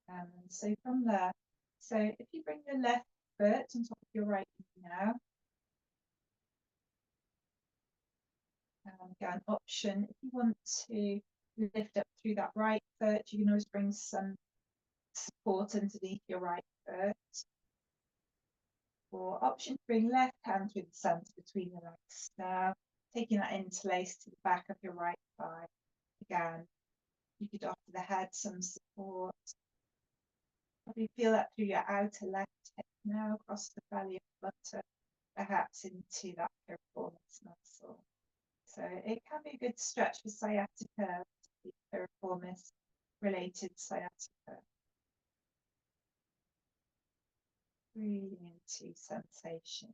And so from there, so if you bring the left foot on top of your right knee now, again, option, if you want to lift up through that right foot, you can always bring some support underneath your right foot. Or option, bring left hand through the center between the legs. Now, taking that interlace to the back of your right thigh. Again, you could offer the head some support. Probably feel that through your outer left hip now across the belly of the buttock, perhaps into that piriformis muscle. So it can be a good stretch for sciatica, piriformis related sciatica. Breathing into sensation.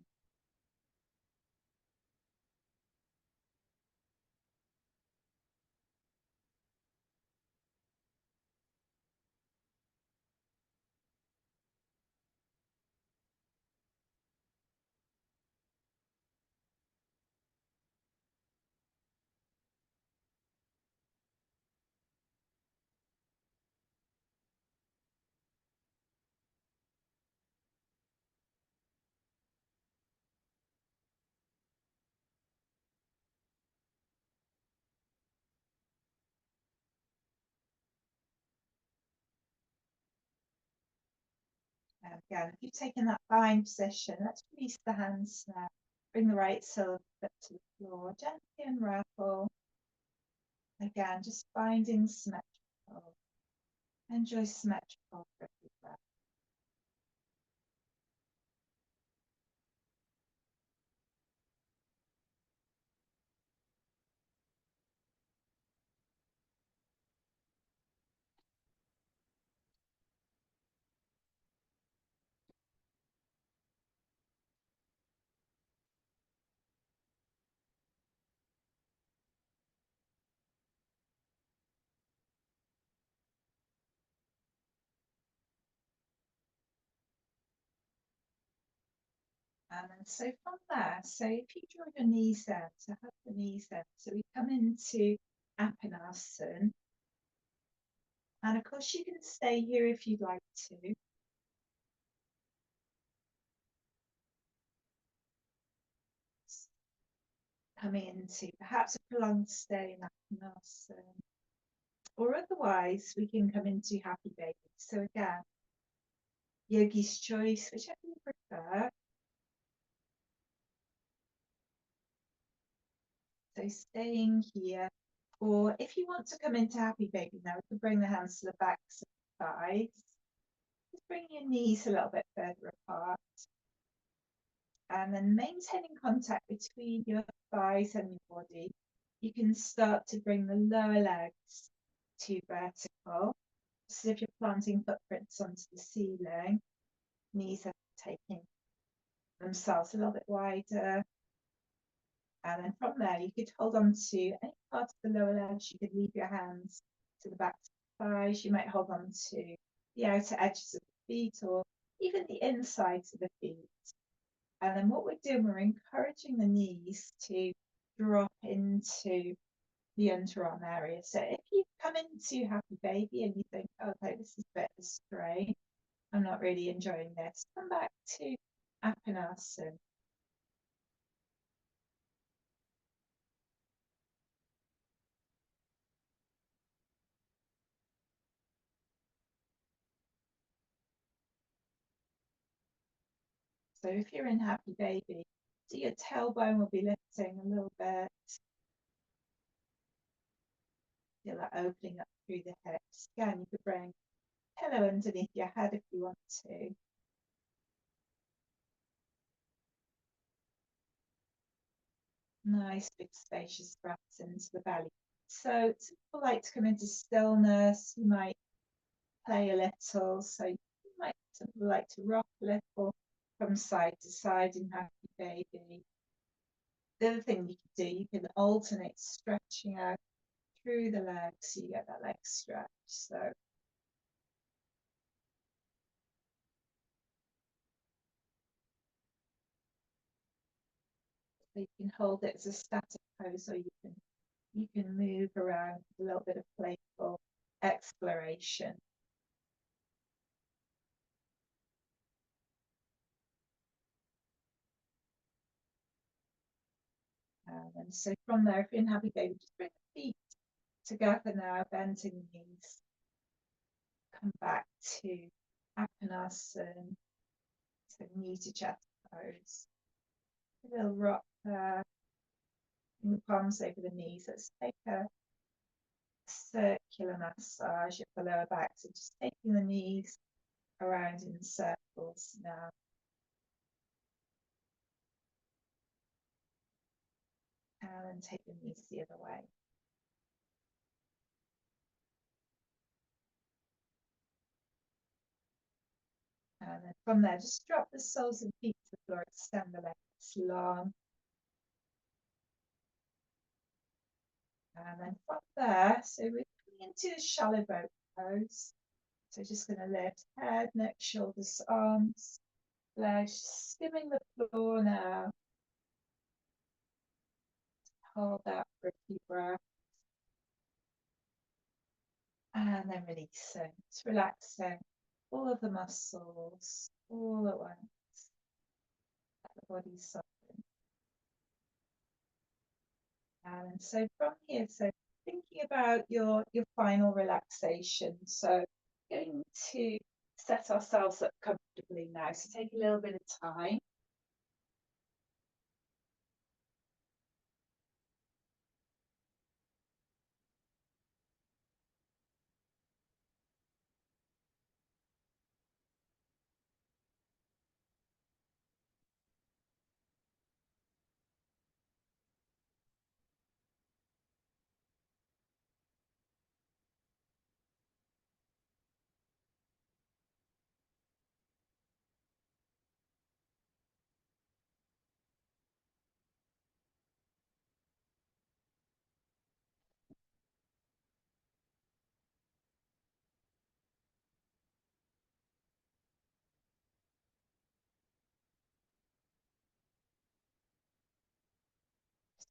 again, if you've taken that bind position, let's release the hands now. Bring the right sole of the foot to the floor, gently unravel. Again, just finding symmetrical. Enjoy symmetrical for a few breaths. And so from there, so if you draw your knees in, so have the knees in, so we come into Apanasana. And of course you can stay here if you'd like to. Coming into perhaps a prolonged stay in Apanasana. Or otherwise we can come into Happy Baby. So again, yogi's choice, whichever you prefer. So staying here, or if you want to come into Happy Baby now, we can bring the hands to the backs of the thighs. Just bring your knees a little bit further apart. And then maintaining contact between your thighs and your body, you can start to bring the lower legs to vertical. So if you're planting footprints onto the ceiling, knees are taking themselves a little bit wider. And then from there, you could hold on to any part of the lower legs. You could leave your hands to the back of the thighs. You might hold on to the outer edges of the feet or even the insides of the feet. And then what we're doing, we're encouraging the knees to drop into the underarm area. So if you come into Happy Baby and you think, okay, this is a bit of a strain, I'm not really enjoying this, come back to Apanasana. So if you're in Happy Baby, so your tailbone will be lifting a little bit. Feel that opening up through the hips. Again, you could bring a pillow underneath your head if you want to. Nice big spacious breaths into the belly. So some people like to come into stillness. You might play a little. So you might, some people like to rock a little from side to side in Happy Baby. The other thing you can do, you can alternate stretching out through the legs so you get that leg stretch. So you can hold it as a static pose, or you can move around a little bit of playful exploration. And so from there, if you're in Happy Baby, just bring the feet together now, bending the knees. Come back to Apanasana, so knee to chest pose. A little rock there, and the palms over the knees. Let's take a circular massage of the lower back. So just taking the knees around in circles now. And then take the knees the other way. And then from there, just drop the soles and feet to the floor, extend the legs long. And then from there, so we're coming into a shallow boat pose. So just going to lift head, neck, shoulders, arms, legs, skimming the floor now. Hold that for a few breaths. And then releasing, just relaxing all of the muscles all at once. Let the body soften. And so from here, so thinking about your final relaxation. So going to set ourselves up comfortably now. So take a little bit of time.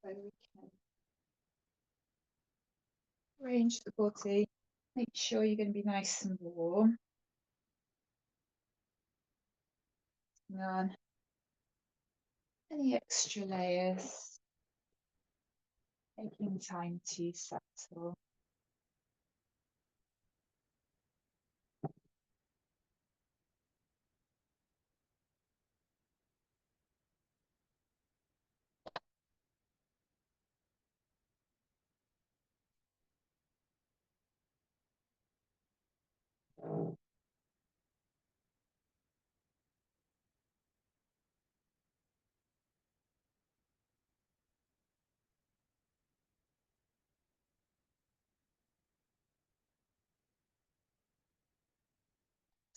So we can arrange the body. Make sure you're going to be nice and warm. And then any extra layers, taking time to settle.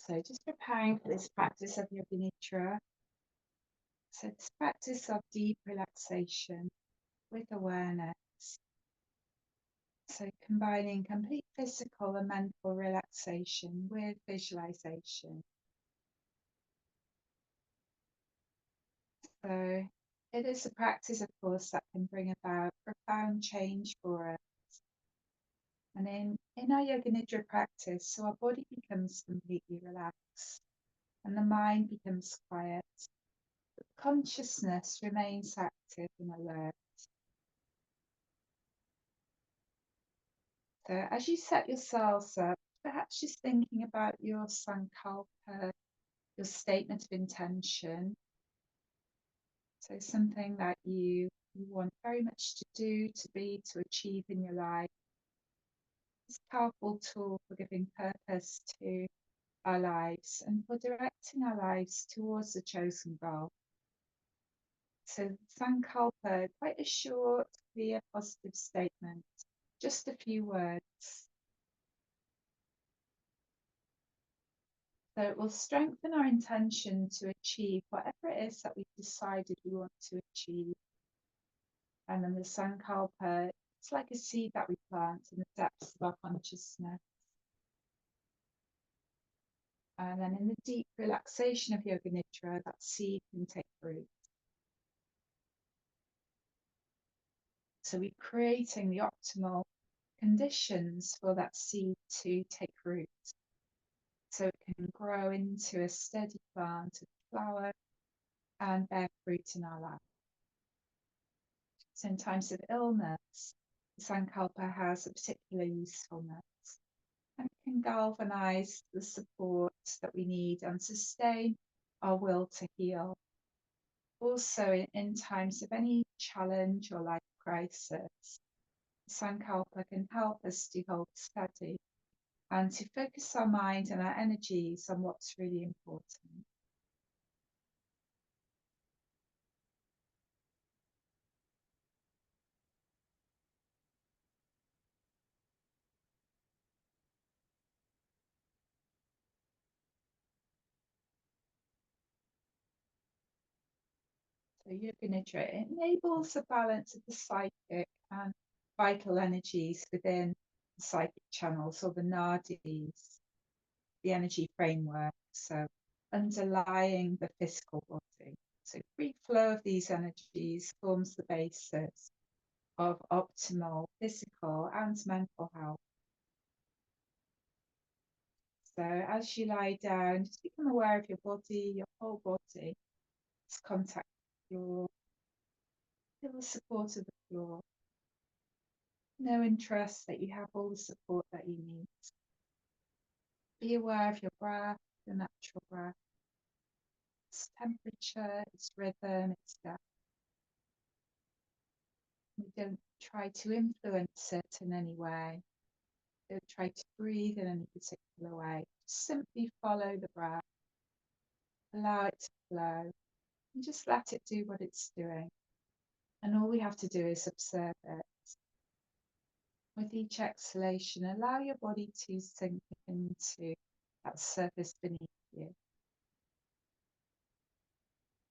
So just preparing for this practice of Yoga Nidra. So this practice of deep relaxation with awareness. So combining complete physical and mental relaxation with visualization. So it is a practice, of course, that can bring about profound change for us. And in our Yoga Nidra practice, so our body becomes completely relaxed and the mind becomes quiet. But consciousness remains active and alert. So as you set yourselves up, perhaps just thinking about your sankalpa, your statement of intention. So something that you want very much to do, to be, to achieve in your life. It's a powerful tool for giving purpose to our lives and for directing our lives towards the chosen goal. So sankalpa, quite a short, clear, positive statement, just a few words. So it will strengthen our intention to achieve whatever it is that we've decided we want to achieve. And then the sankalpa, it's like a seed that we plant in the depths of our consciousness. And then in the deep relaxation of Yoga Nidra, that seed can take root. So we're creating the optimal conditions for that seed to take root. So it can grow into a steady plant, a flower, and bear fruit in our life. So in times of illness, the Sankalpa has a particular usefulness and can galvanize the support that we need and sustain our will to heal. Also, in times of any challenge or life crisis, Sankalpa can help us to hold steady and to focus our mind and our energies on what's really important. So Yoga Nidra enables a balance of the psychic and vital energies within the psychic channels or the nadis, the energy framework, so underlying the physical body. So free flow of these energies forms the basis of optimal physical and mental health. So as you lie down, just become aware of your body, your whole body. Just contact your feel the support of the floor. No interest that you have all the support that you need. Be aware of your breath. the natural breath. Its temperature, its rhythm, its depth. We don't try to influence it in any way. Don't try to breathe in any particular way. Just simply follow the breath. Allow it to flow. And just let it do what it's doing. And all we have to do is observe it. With each exhalation, allow your body to sink into that surface beneath you.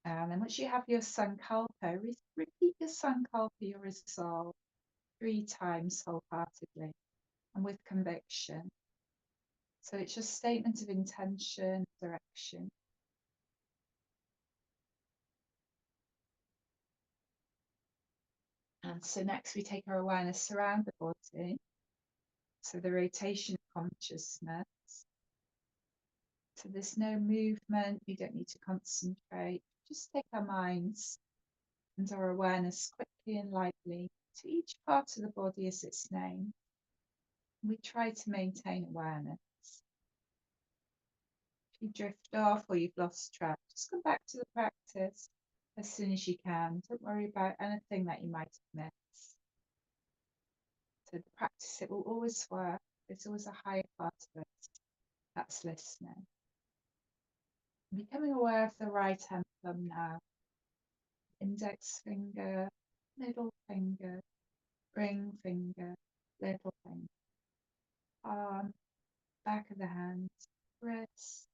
And then once you have your Sankalpa, repeat your Sankalpa, your resolve, 3 times wholeheartedly and with conviction. So it's your statement of intention, direction. And so next we take our awareness around the body. So the rotation of consciousness. So there's no movement, we don't need to concentrate. Just take our minds and our awareness quickly and lightly to each part of the body as it's named. We try to maintain awareness. If you drift off or you've lost track, just come back to the practice as soon as you can. Don't worry about anything that you might have missed. So the practice, it will always work. There's always a higher part of it that's listening. Becoming aware of the right hand thumb now. Index finger, middle finger, ring finger, little finger, arm, back of the hand, wrist,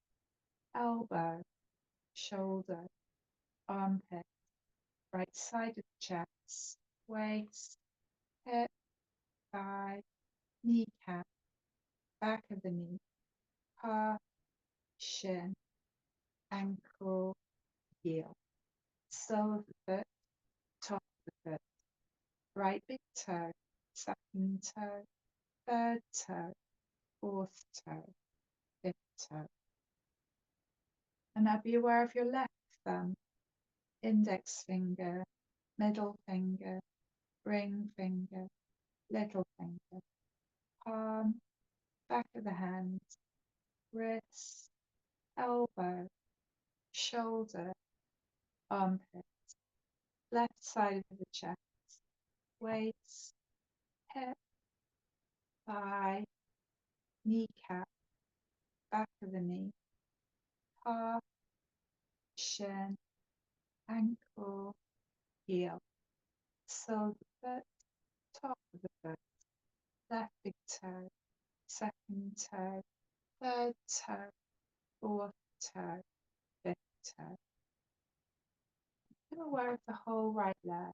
elbow, shoulder, armpit, right side of the chest, waist, hip, thigh, kneecap, back of the knee, calf, shin, ankle, heel, sole of the foot, top of the foot, right big toe, second toe, third toe, fourth toe, fifth toe. And now be aware of your left thumb, index finger, middle finger, ring finger, little finger, palm, back of the hand, wrist, elbow, shoulder, armpit, left side of the chest, waist, hip, thigh, kneecap, back of the knee, calf, shin, ankle, heel, sole of the foot, top of the foot, left big toe, second toe, third toe, fourth toe, fifth toe. Become aware of the whole right leg,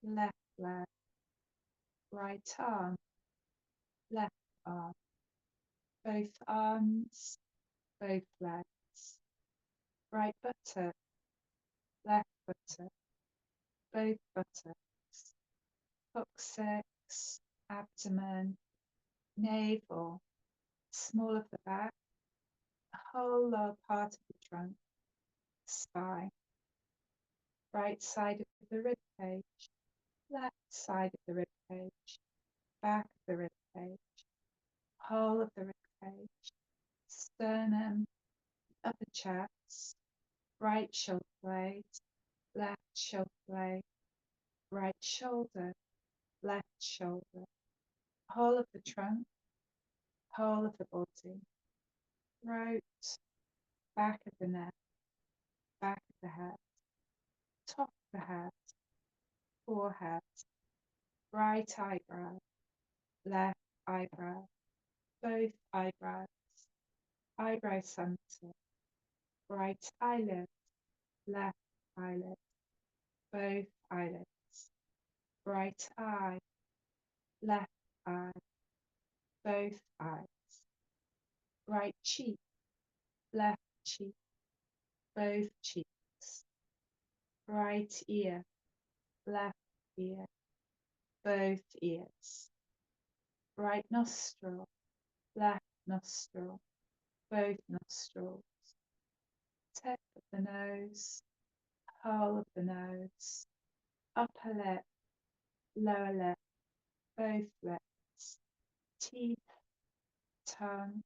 left leg, right arm, left arm, both arms, both legs, right buttock, left buttock, both buttocks, coccyx, abdomen, navel, small of the back, the whole lower part of the trunk, spine, right side of the rib cage, left side of the rib cage, back of the rib cage, whole of the rib cage, sternum, upper chest, right shoulder blade, left shoulder blade, right shoulder, left shoulder, whole of the trunk, whole of the body, throat, back of the neck, back of the head, top of the head, forehead, right eyebrow, left eyebrow, both eyebrows, eyebrow center, right eyelid, left eyelid, both eyelids, right eye, left eye, both eyes, right cheek, left cheek, both cheeks, right ear, left ear, both ears, right nostril, left nostril, both nostrils, tip of the nose, whole of the nose, upper lip, lower lip, both lips, teeth, tongue,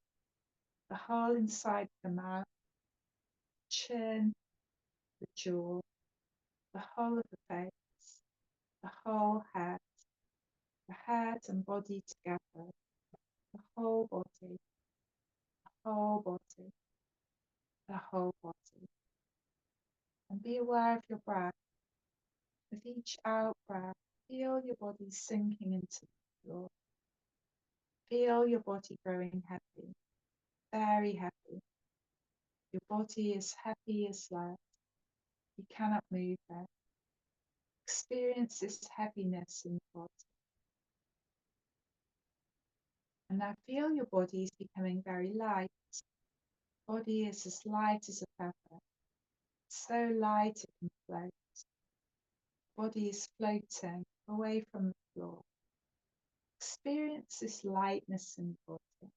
the whole inside of the mouth, chin, the jaw, the whole of the face, the whole head, the head and body together, the whole body, the whole body, the whole body. And be aware of your breath. With each out breath, feel your body sinking into the floor. Feel your body growing heavy, very heavy. Your body is heavy as lead. You cannot move it. Experience this heaviness in the body. And now feel your body is becoming very light. Body is as light as a feather. So light it can float. Body is floating away from the floor. Experience this lightness in the body.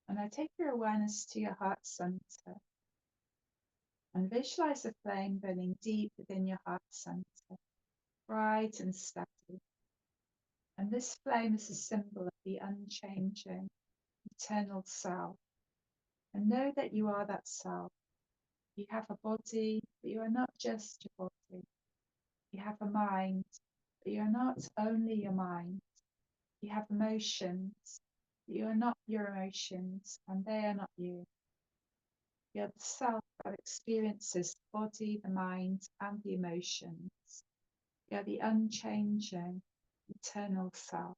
And now take your awareness to your heart center and visualize a flame burning deep within your heart center, bright and steady. And this flame is a symbol of the unchanging, eternal self. And know that you are that self. You have a body, but you are not just your body. You have a mind, but you are not only your mind. You have emotions, but you are not your emotions, and they are not you. You are the self that experiences the body, the mind, and the emotions. You are the unchanging, eternal self.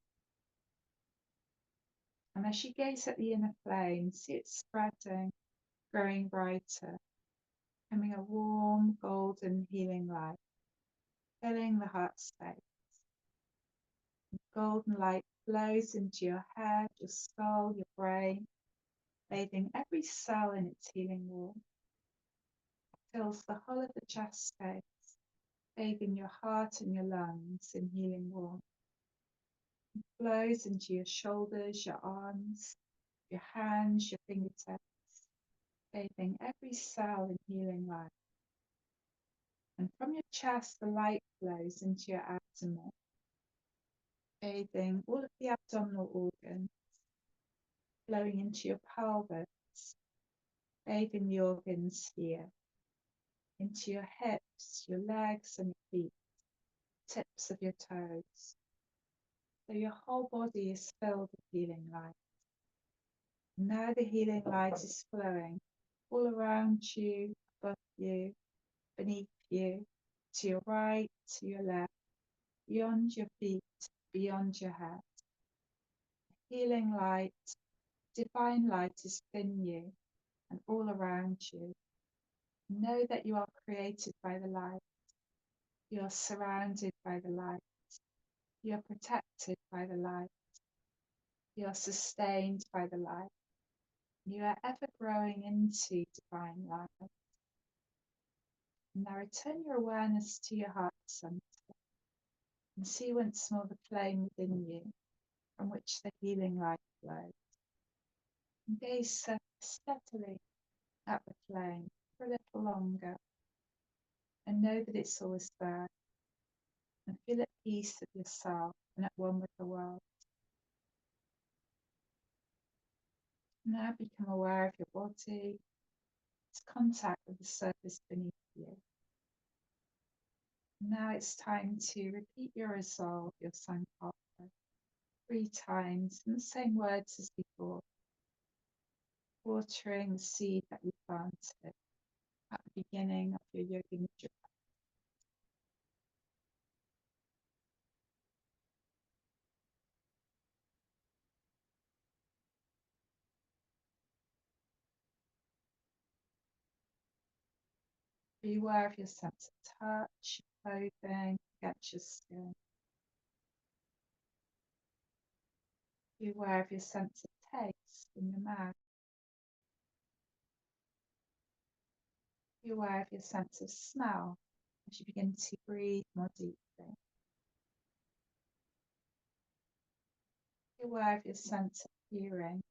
And as you gaze at the inner flame, see it spreading, growing brighter, becoming a warm, golden, healing light, filling the heart space. The golden light flows into your head, your skull, your brain, bathing every cell in its healing warmth. It fills the whole of the chest space, bathing your heart and your lungs in healing warmth. It flows into your shoulders, your arms, your hands, your fingertips, bathing every cell in healing light. And from your chest, the light flows into your abdomen, bathing all of the abdominal organs, flowing into your pelvis, bathing the organs here, into your hips, your legs and your feet, tips of your toes. So your whole body is filled with healing light. And now the healing light is flowing all around you, above you, beneath you, to your right, to your left, beyond your feet, beyond your head. Healing light, divine light is within you and all around you. Know that you are created by the light. You are surrounded by the light. You are protected by the light. You are sustained by the light. You are ever growing into divine light. Now return your awareness to your heart center and see once more the flame within you from which the healing light flows. And gaze steadily at the flame for a little longer and know that it's always there, and feel at peace with yourself and at one with the world. Now become aware of your body, its contact with the surface beneath you. Now it's time to repeat your resolve, your Sankalpa, 3 times in the same words as before, watering the seed that you planted at the beginning of your yoga nidra. Be aware of your sense of touch, clothing, get your skin. Be aware of your sense of taste in your mouth. Be aware of your sense of smell as you begin to breathe more deeply. Be aware of your sense of hearing,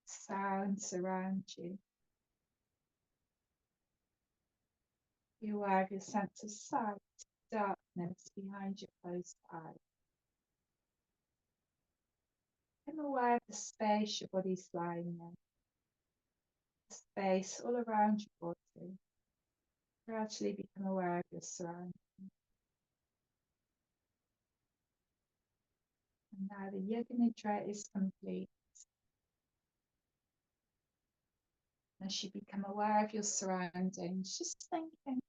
sounds around you. Be aware of your sense of sight, darkness behind your closed eyes. Become aware of the space your body's lying in, the space all around your body. Gradually become aware of your surroundings. And now the Yoga Nidra is complete. As you become aware of your surroundings, just thinking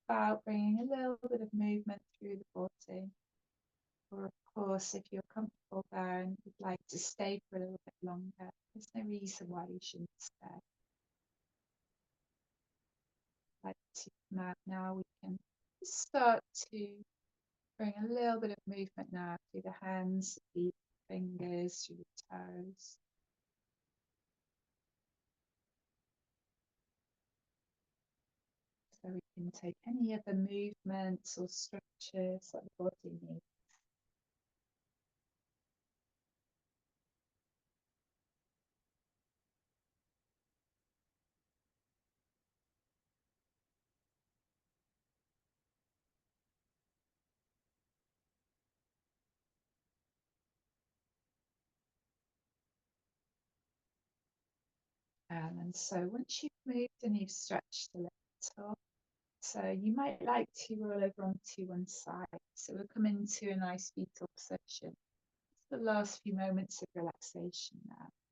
about bringing a little bit of movement through the body. Or, of course, if you're comfortable there and would like to stay for a little bit longer, there's no reason why you shouldn't stay. Like to come out now, we can start to bring a little bit of movement now through the hands, feet, fingers, through the toes. So we can take any other movements or stretches that the body needs. And so once you've moved and you've stretched a little, so you might like to roll over onto one side. So we'll come into a nice fetal position. It's the last few moments of relaxation now.